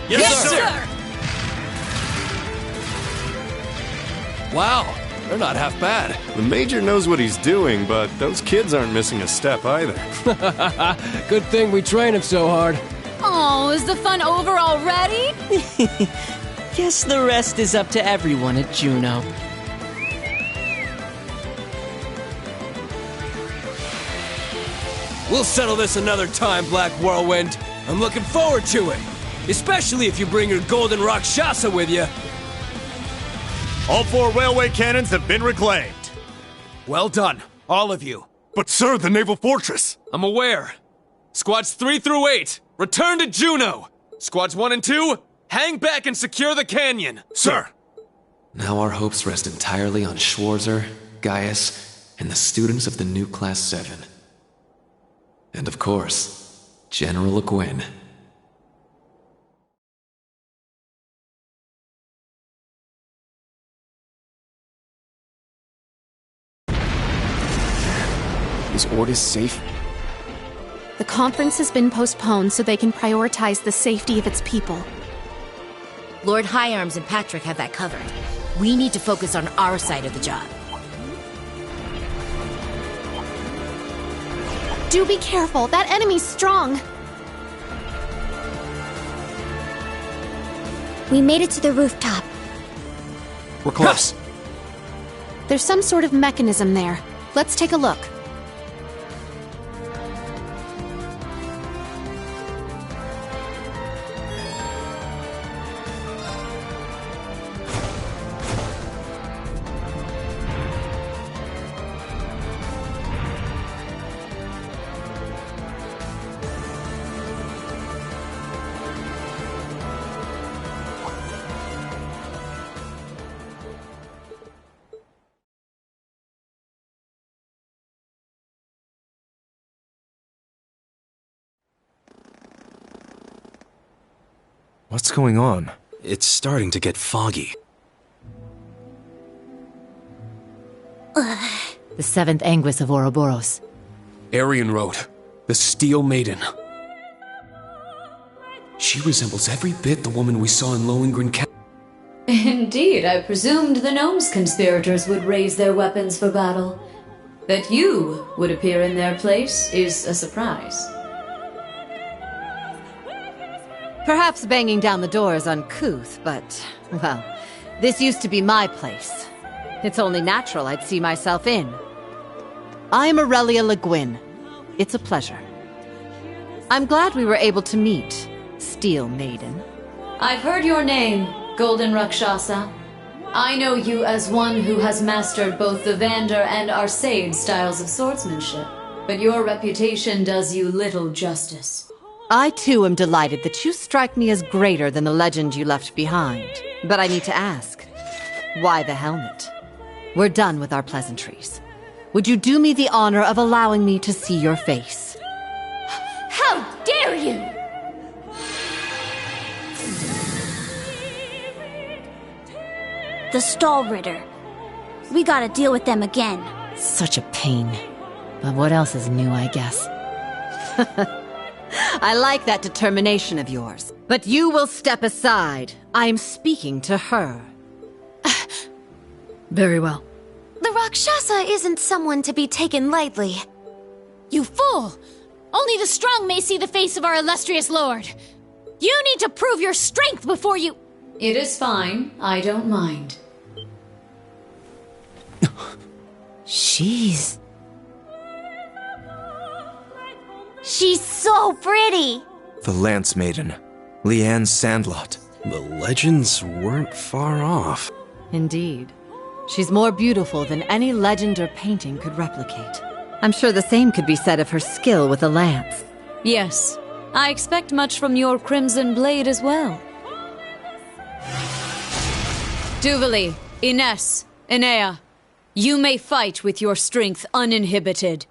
Yes, sir. Wow, they're not half bad. The Major knows what he's doing, but those kids aren't missing a step either. Good thing we train him so hard. Oh, is the fun over already? Guess the rest is up to everyone at Juno. We'll settle this another time, Black Whirlwind. I'm looking forward to it. Especially if you bring your golden Rakshasa with you. All 4 railway cannons have been reclaimed. Well done, all of you. But sir, the naval fortress. I'm aware. Squads 3 through 8, return to Juno. Squads 1 and 2, hang back and secure the canyon. Sir. Now our hopes rest entirely on Schwarzer, Gaius, and the students of the new Class 7. And of course, General Gwyn. Is Ordis safe? The conference has been postponed so they can prioritize the safety of its people. Lord High Arms and Patrick have that covered. We need to focus on our side of the job. Do be careful, that enemy's strong. We made it to the rooftop. We're close. There's some sort of mechanism there. Let's take a look. What's going on? It's starting to get foggy. The 7th Anguis of Ouroboros. Aryan Road. The Steel Maiden. She resembles every bit the woman we saw in Lohengrin Castle. Indeed, I presumed the gnomes conspirators would raise their weapons for battle. That you would appear in their place is a surprise. Perhaps banging down the door is uncouth, but, well, this used to be my place. It's only natural I'd see myself in. I'm Aurelia Le Guin. It's a pleasure. I'm glad we were able to meet, Steel Maiden. I've heard your name, Golden Rakshasa. I know you as one who has mastered both the Vander and Arseid styles of swordsmanship, but your reputation does you little justice. I too am delighted that you strike me as greater than the legend you left behind. But I need to ask, why the helmet? We're done with our pleasantries. Would you do me the honor of allowing me to see your face? How dare you! the Stall Ritter. We gotta deal with them again. Such a pain. But what else is new, I guess? I like that determination of yours. But you will step aside. I am speaking to her. Very well. The Rakshasa isn't someone to be taken lightly. You fool! Only the strong may see the face of our illustrious lord. You need to prove your strength before you... It is fine. I don't mind. She's so pretty! The Lance Maiden, Leanne Sandlot. The legends weren't far off. Indeed. She's more beautiful than any legend or painting could replicate. I'm sure the same could be said of her skill with the lance. Yes. I expect much from your Crimson Blade as well. Duvali, Ines, Enea, you may fight with your strength uninhibited.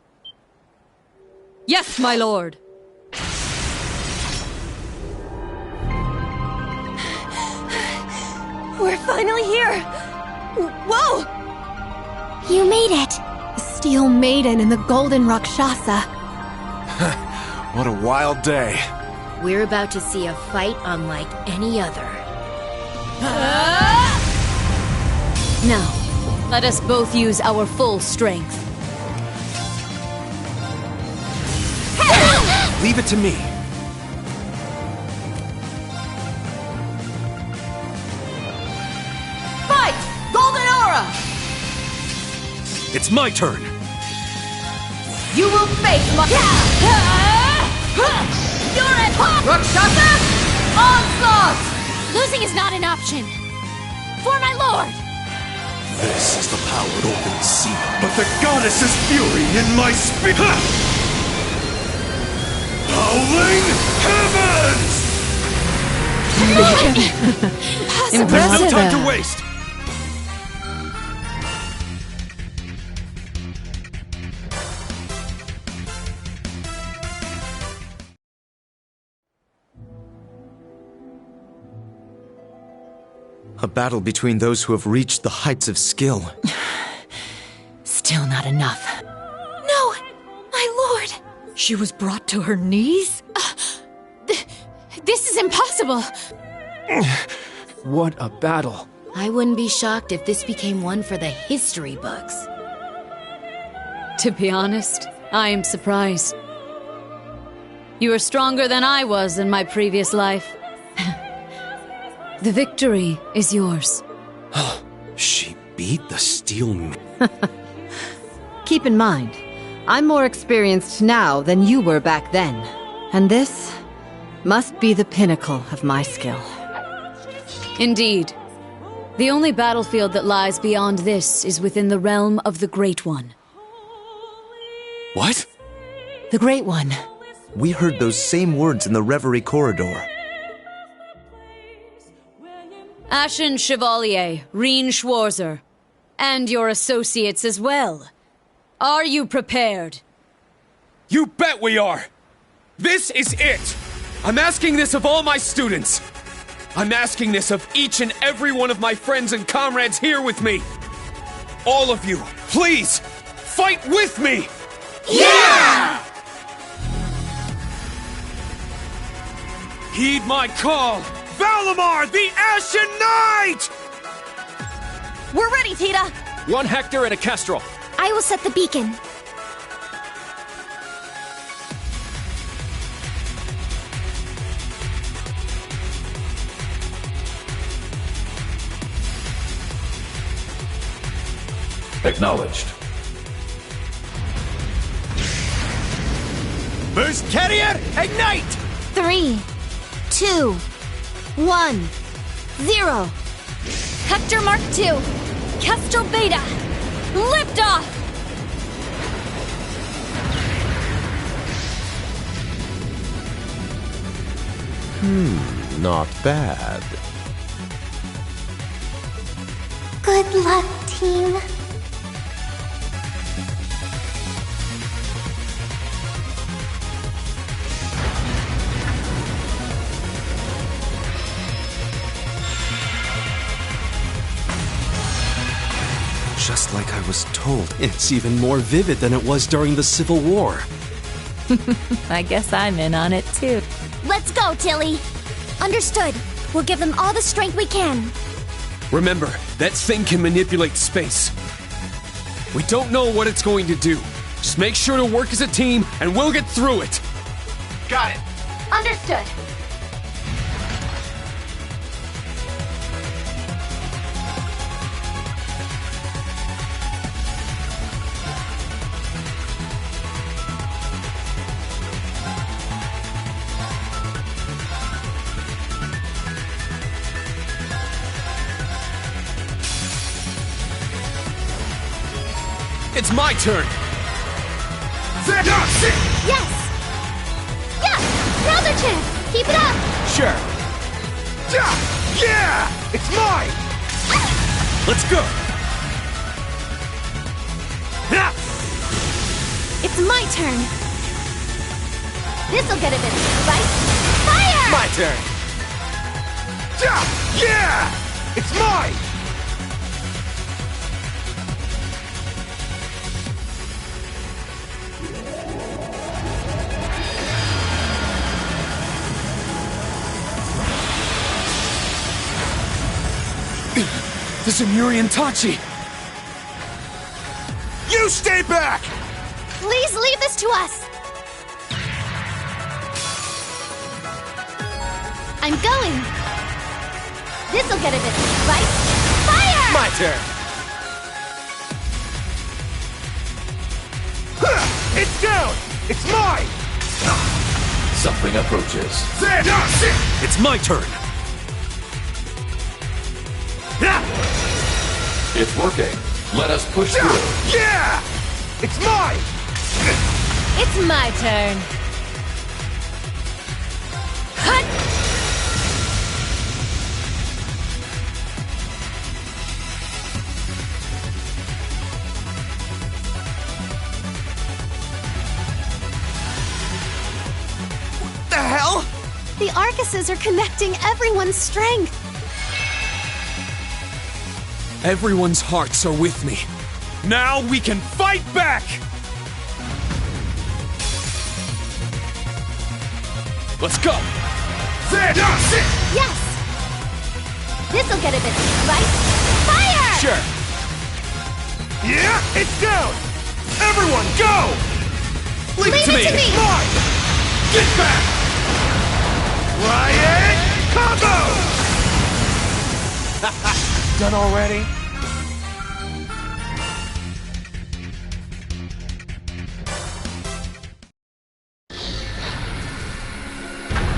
Yes, my lord! We're finally here! Whoa! You made it! The Steel Maiden and the Golden Rakshasa. What a wild day. We're about to see a fight unlike any other. Now, let us both use our full strength. Leave it to me. Fight! Golden Aura! It's my turn. You will face my... You're at Rakshasa! Onslaught! Losing is not an option. For my lord! This is the power open sea. But the goddess's fury in my spirit! Howling heavens! There's no time to waste! A battle between those who have reached the heights of skill. Still not enough. No! My lord! She was brought to her knees? This is impossible! What a battle. I wouldn't be shocked if this became one for the history books. To be honest, I am surprised. You are stronger than I was in my previous life. The victory is yours. She beat the Steel Maiden. Keep in mind, I'm more experienced now than you were back then. And this must be the pinnacle of my skill. Indeed. The only battlefield that lies beyond this is within the realm of the Great One. What? The Great One. We heard those same words in the Reverie Corridor. Ashen Chevalier, Reen Schwarzer, and your associates as well. Are you prepared? You bet we are! This is it! I'm asking this of all my students! I'm asking this of each and every one of my friends and comrades here with me! All of you, please, fight with me! Yeah! Heed my call! Valimar, the Ashen Knight! We're ready, Tita! 1 Hector and a Kestrel. I will set the beacon. Acknowledged. Burst Carrier, ignite! 3, 2, 1, 0. Hector Mark II, Kestrel Beta, lift off! Not bad. Good luck, team. Just like I was told. It's even more vivid than it was during the Civil War. I guess I'm in on it too. Let's go, Tilly. Understood. We'll give them all the strength we can. Remember, that thing can manipulate space. We don't know what it's going to do. Just make sure to work as a team, and we'll get through it. Got it. Understood. It's my turn! Yes! Yeah! Now's our chance! Keep it up! Sure. Yeah! It's mine! Let's go! It's my turn. This'll get a bit right. Fire! My turn. Yeah! It's mine! The Zemurian Tachi! You stay back! Please leave this to us. I'm going. This'll get a bit right. Fire! My turn. It's down! It's mine! Something approaches. It's my turn. It's working. Let us push through. Yeah! It's mine! It's my turn. Cut! What the hell? The Arcuses are connecting everyone's strength. Everyone's hearts are with me. Now we can fight back! Let's go! Yes! This'll get a bit right. Fire! Sure. Yeah! It's down! Everyone, go! Leave it to me! It's mine! Get back! Riot combo! Done already?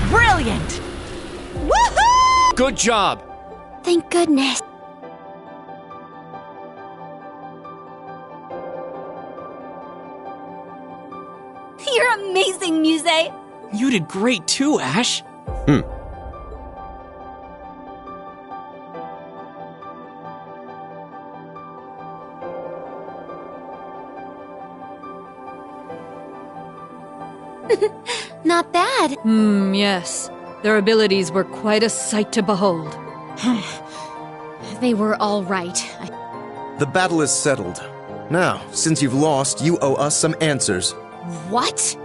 Brilliant! Woohoo! Good job! Thank goodness. You're amazing, Muse! You did great too, Ash. Not bad. Yes. Their abilities were quite a sight to behold. They were all right. The battle is settled. Now, since you've lost, you owe us some answers. What?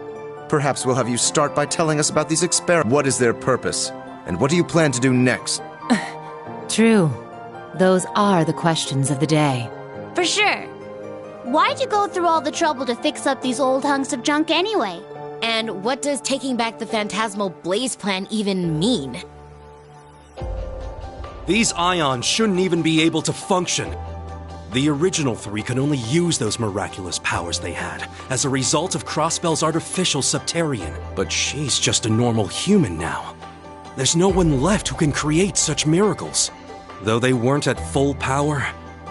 Perhaps we'll have you start by telling us about these experiments. What is their purpose? And what do you plan to do next? True. Those are the questions of the day. For sure. Why'd you go through all the trouble to fix up these old hunks of junk anyway? And what does taking back the Phantasmal Blaze plan even mean? These ions shouldn't even be able to function. The original three could only use those miraculous powers they had as a result of Crossbell's artificial Septarian. But she's just a normal human now. There's no one left who can create such miracles. Though they weren't at full power,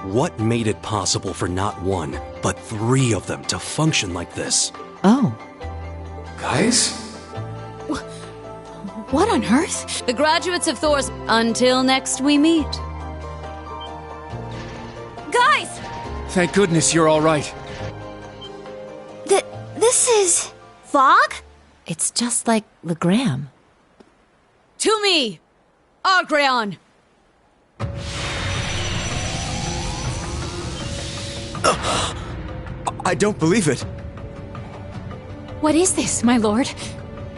what made it possible for not one, but three of them to function like this? Oh. Guys? What on earth? The graduates of Thor's. Until next we meet. Guys! Thank goodness you're all right. This is... Fog? It's just like Legram. To me! Argreon! I don't believe it. What is this, my lord?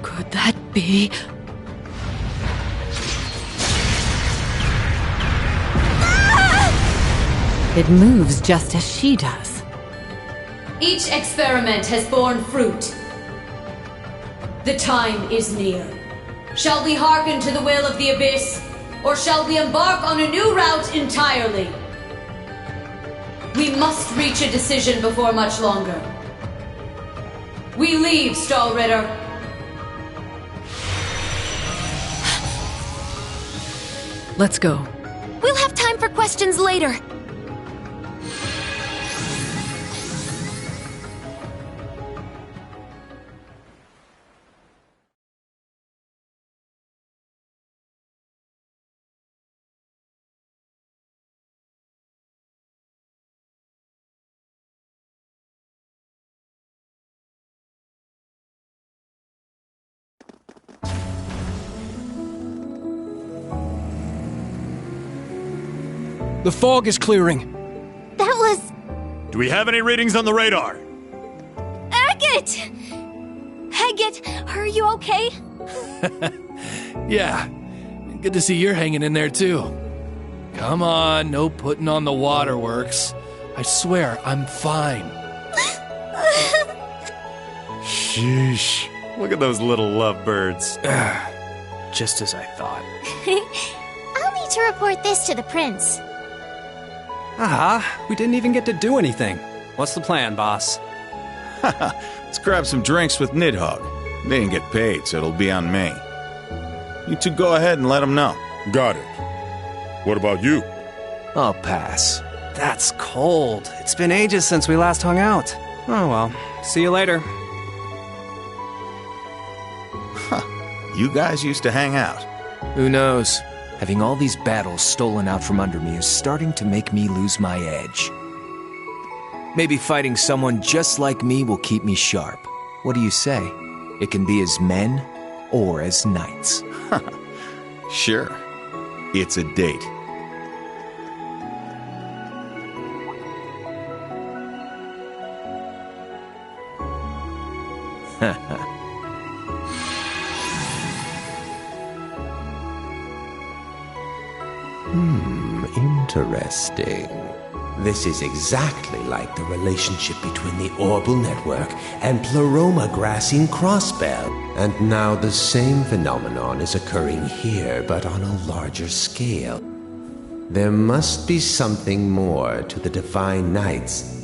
Could that be? It moves just as she does. Each experiment has borne fruit. The time is near. Shall we hearken to the will of the Abyss, or shall we embark on a new route entirely? We must reach a decision before much longer. We leave, Stahlritter. Let's go. We'll have time for questions later. The fog is clearing. That was... Do we have any readings on the radar? Agate! Agate, are you okay? Yeah. Good to see you're hanging in there, too. Come on, no putting on the waterworks. I swear, I'm fine. Sheesh. Look at those little lovebirds. Just as I thought. I'll need to report this to the prince. We didn't even get to do anything. What's the plan, boss? Let's grab some drinks with Nidhogg. They didn't get paid, so it'll be on me. You two go ahead and let him know. Got it. What about you? I'll pass. That's cold. It's been ages since we last hung out. Oh well. See you later. You guys used to hang out. Who knows? Having all these battles stolen out from under me is starting to make me lose my edge. Maybe fighting someone just like me will keep me sharp. What do you say? It can be as men or as knights. Sure. It's a date. Interesting. This is exactly like the relationship between the Orbital Network and Pleroma grassing Crossbell. And now the same phenomenon is occurring here, but on a larger scale. There must be something more to the Divine Knights.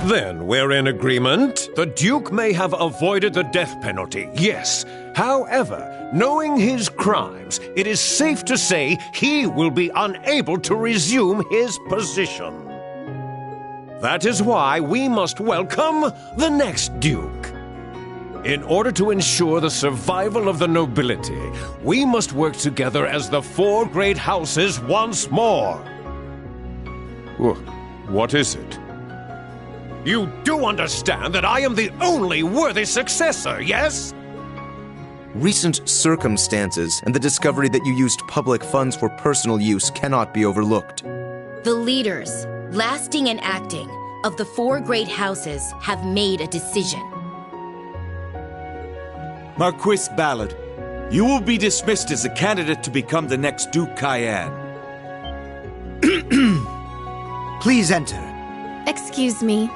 Then we're in agreement. The Duke may have avoided the death penalty, yes. However, knowing his crimes, it is safe to say he will be unable to resume his position. That is why we must welcome the next Duke. In order to ensure the survival of the nobility, we must work together as the four great houses once more. What is it? You do understand that I am the only worthy successor, yes? Recent circumstances and the discovery that you used public funds for personal use cannot be overlooked. The leaders, lasting and acting, of the four great houses have made a decision. Marquis Ballard, you will be dismissed as a candidate to become the next Duke Cayenne. Please enter. Excuse me.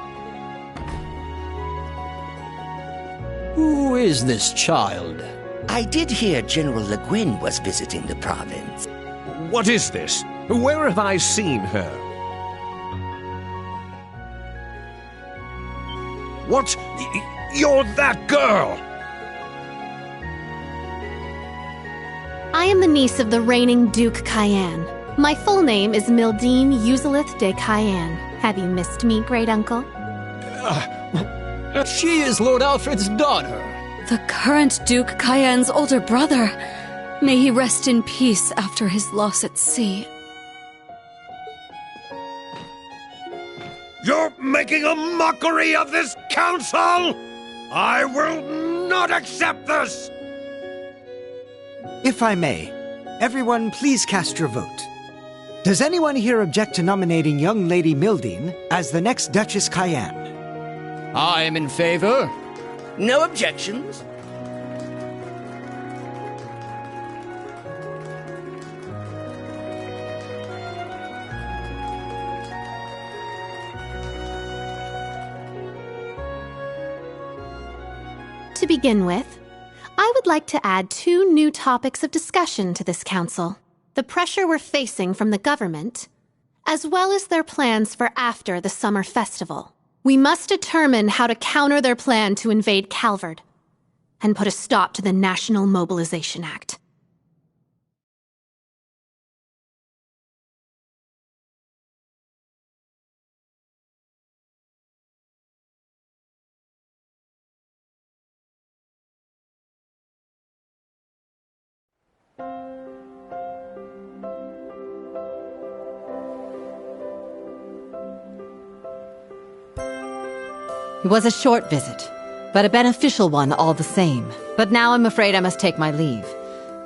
Who is this child? I did hear General Le Guin was visiting the province. What is this? Where have I seen her? What? You're that girl! I am the niece of the reigning Duke Cayenne. My full name is Mildine Uzalith de Cayenne. Have you missed me, great uncle? She is Lord Alfred's daughter. The current Duke Cayenne's older brother. May he rest in peace after his loss at sea. You're making a mockery of this council! I will not accept this! If I may, everyone please cast your vote. Does anyone here object to nominating young Lady Mildine as the next Duchess Cayenne? I am in favor. No objections. To begin with, I would like to add 2 new topics of discussion to this council. The pressure we're facing from the government, as well as their plans for after the summer festival. We must determine how to counter their plan to invade Calvard and put a stop to the National Mobilization Act. It was a short visit, but a beneficial one all the same. But now I'm afraid I must take my leave.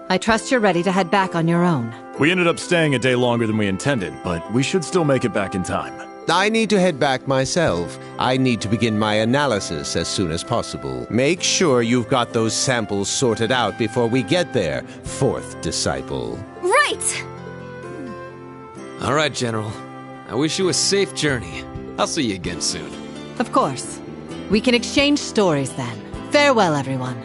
I trust you're ready to head back on your own. We ended up staying a day longer than we intended, but we should still make it back in time. I need to head back myself. I need to begin my analysis as soon as possible. Make sure you've got those samples sorted out before we get there, 4th disciple. Right! All right, General. I wish you a safe journey. I'll see you again soon. Of course. We can exchange stories then. Farewell, everyone.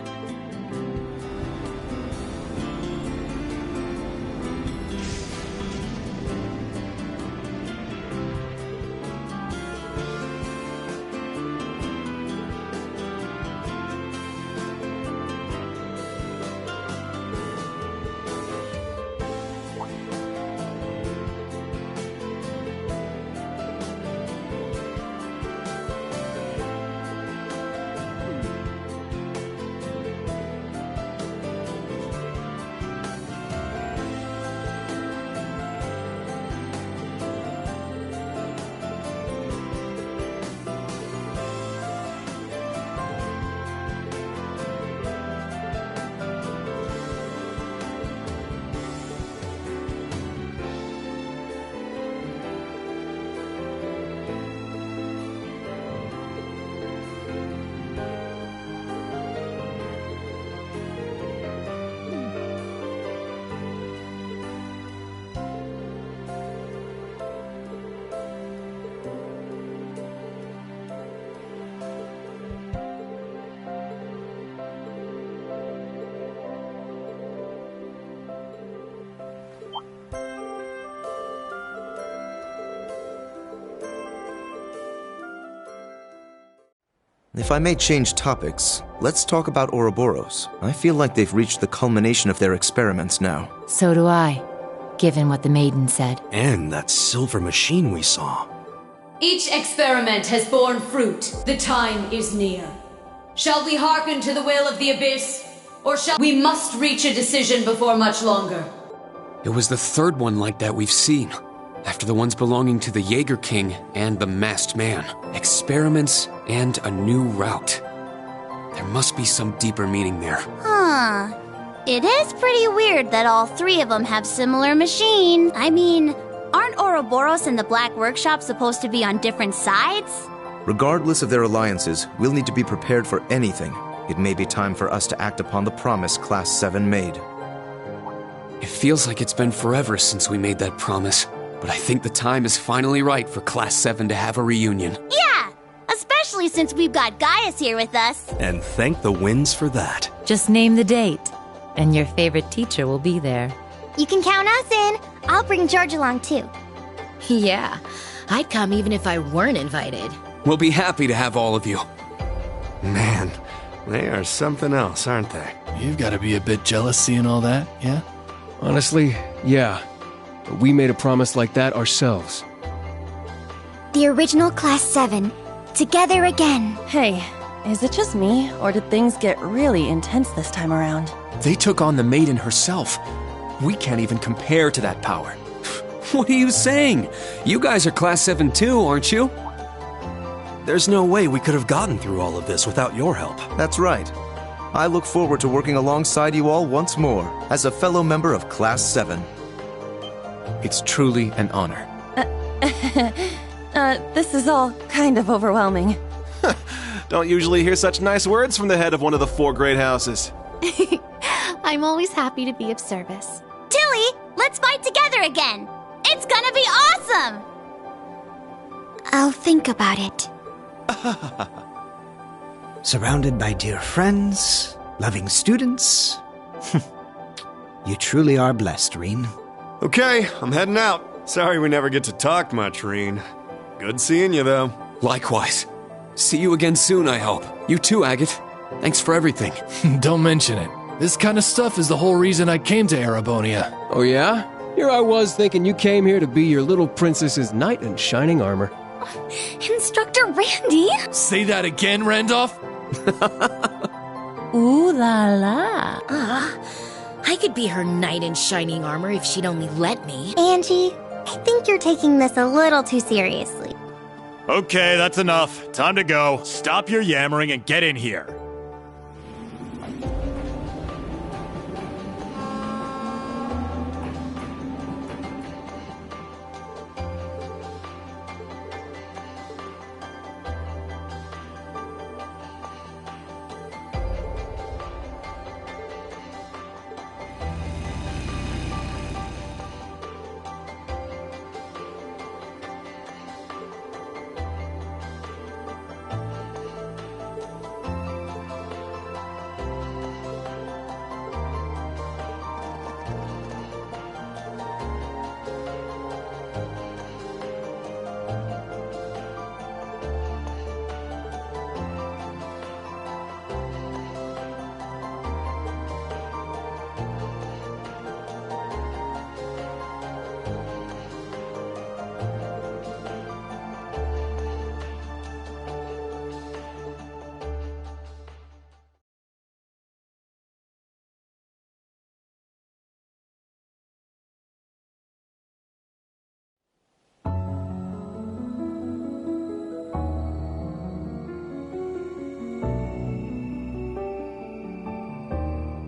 If I may change topics, let's talk about Ouroboros. I feel like they've reached the culmination of their experiments now. So do I, given what the maiden said. And that silver machine we saw. Each experiment has borne fruit. The time is near. Shall we hearken to the will of the Abyss? Or shall we must reach a decision before much longer? It was the 3rd one like that we've seen. After the ones belonging to the Jaeger King and the Masked Man. Experiments and a new route. There must be some deeper meaning there. Huh. It is pretty weird that all 3 of them have similar machines. I mean, aren't Ouroboros and the Black Workshop supposed to be on different sides? Regardless of their alliances, we'll need to be prepared for anything. It may be time for us to act upon the promise Class 7 made. It feels like it's been forever since we made that promise. But I think the time is finally right for Class 7 to have a reunion. Yeah! Especially since we've got Gaius here with us. And thank the winds for that. Just name the date, and your favorite teacher will be there. You can count us in. I'll bring George along too. Yeah, I'd come even if I weren't invited. We'll be happy to have all of you. Man, they are something else, aren't they? You've got to be a bit jealous seeing all that, yeah? Honestly, yeah. But we made a promise like that ourselves. The original Class 7. Together again. Hey, is it just me, or did things get really intense this time around? They took on the Maiden herself. We can't even compare to that power. What are you saying? You guys are Class 7 too, aren't you? There's no way we could have gotten through all of this without your help. That's right. I look forward to working alongside you all once more as a fellow member of Class 7. It's truly an honor. This is all kind of overwhelming. Don't usually hear such nice words from the head of one of the 4 great houses. I'm always happy to be of service. Tilly, let's fight together again! It's gonna be awesome! I'll think about it. Surrounded by dear friends, loving students. You truly are blessed, Reen. Okay, I'm heading out. Sorry we never get to talk much, Reen. Good seeing you, though. Likewise. See you again soon, I hope. You too, Agate. Thanks for everything. Don't mention it. This kind of stuff is the whole reason I came to Erebonia. Oh yeah? Here I was thinking you came here to be your little princess's knight in shining armor. Instructor Randy? Say that again, Randolph? Ooh la la. I could be her knight in shining armor if she'd only let me. Angie, I think you're taking this a little too seriously. Okay, that's enough. Time to go. Stop your yammering and get in here.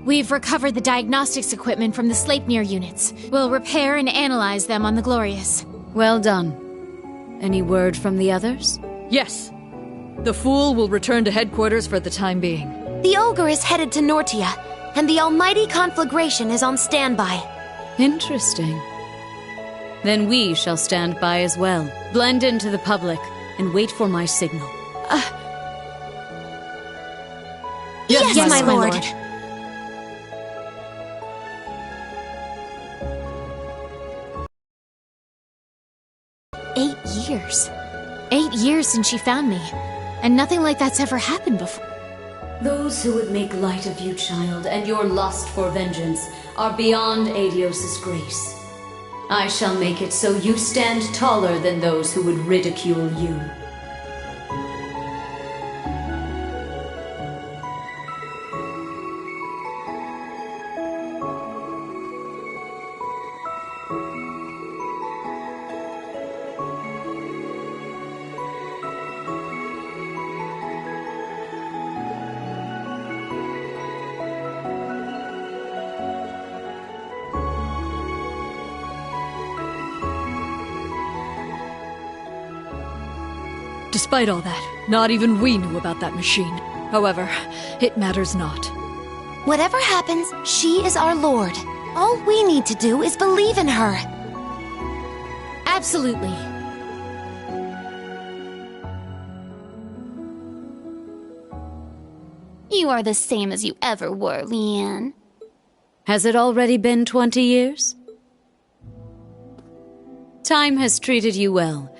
We've recovered the diagnostics equipment from the Sleipnir units. We'll repair and analyze them on the Glorious. Well done. Any word from the others? Yes. The Fool will return to headquarters for the time being. The Ogre is headed to Nortia, and the Almighty Conflagration is on standby. Interesting. Then we shall stand by as well. Blend into the public and wait for my signal. Yes, my lord. 8 years. 8 years since she found me. And nothing like that's ever happened before. Those who would make light of you, child, and your lust for vengeance are beyond Adios' grace. I shall make it so you stand taller than those who would ridicule you. Despite all that, not even we knew about that machine. However, it matters not. Whatever happens, she is our lord. All we need to do is believe in her. Absolutely. You are the same as you ever were, Leanne. Has it already been 20 years? Time has treated you well.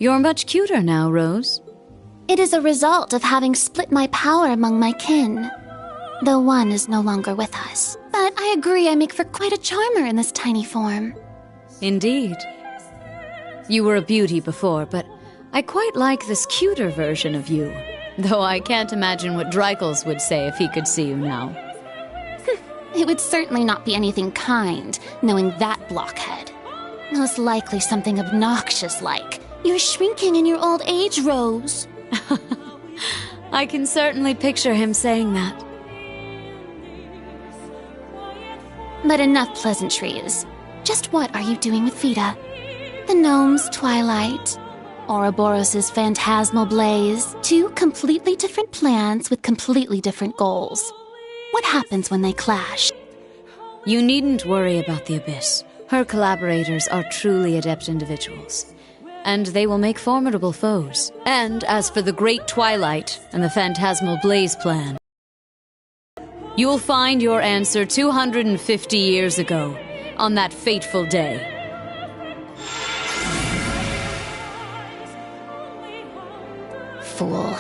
You're much cuter now, Rose. It is a result of having split my power among my kin. The one is no longer with us. But I agree I make for quite a charmer in this tiny form. Indeed. You were a beauty before, but I quite like this cuter version of you. Though I can't imagine what Dreikels would say if he could see you now. It would certainly not be anything kind, knowing that blockhead. Most likely something obnoxious like, "You're shrinking in your old age, Rose." I can certainly picture him saying that. But enough pleasantries. Just what are you doing with Vita? The gnome's twilight, Ouroboros' phantasmal blaze, two completely different plans with completely different goals. What happens when they clash? You needn't worry about the Abyss. Her collaborators are truly adept individuals, and they will make formidable foes. And as for the Great Twilight and the Phantasmal Blaze plan, you'll find your answer 250 years ago, on that fateful day. Fool.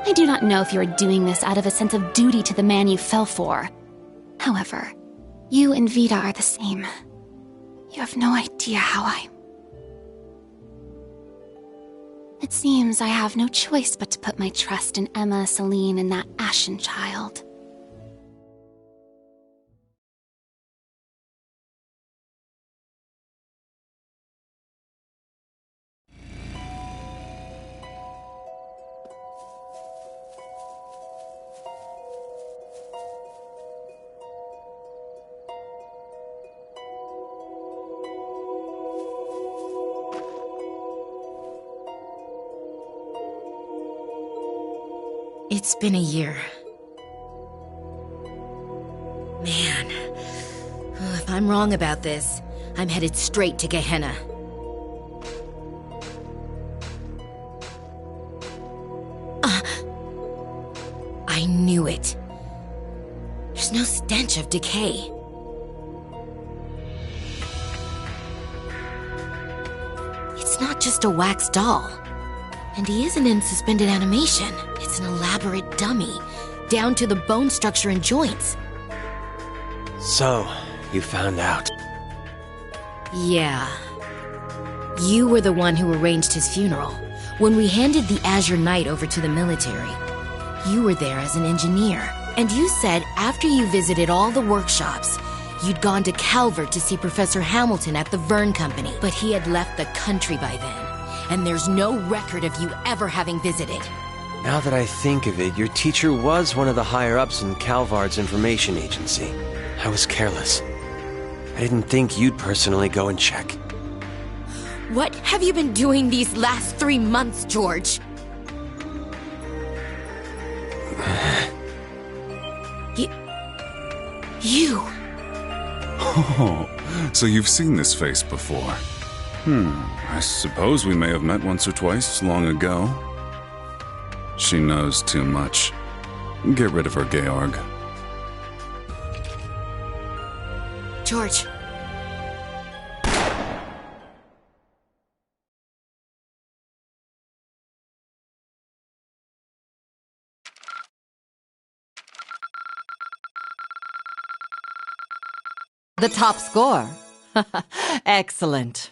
I do not know if you are doing this out of a sense of duty to the man you fell for. However, you and Vita are the same. You have no idea how It seems I have no choice but to put my trust in Emma, Celine, and that Ashen child. It's been a year. Man, if I'm wrong about this, I'm headed straight to Gehenna. I knew it. There's no stench of decay. It's not just a wax doll. And he isn't in suspended animation. It's an elaborate dummy, down to the bone structure and joints. So, you found out. Yeah. You were the one who arranged his funeral. When we handed the Azure Knight over to the military, you were there as an engineer. And you said after you visited all the workshops, you'd gone to Calvert to see Professor Hamilton at the Verne Company. But he had left the country by then. And there's no record of you ever having visited. Now that I think of it, your teacher was one of the higher-ups in Calvard's information agency. I was careless. I didn't think you'd personally go and check. What have you been doing these last 3 months, George? You... Oh, so you've seen this face before. I suppose we may have met once or twice long ago. She knows too much. Get rid of her, Georg. George. The top score. Excellent.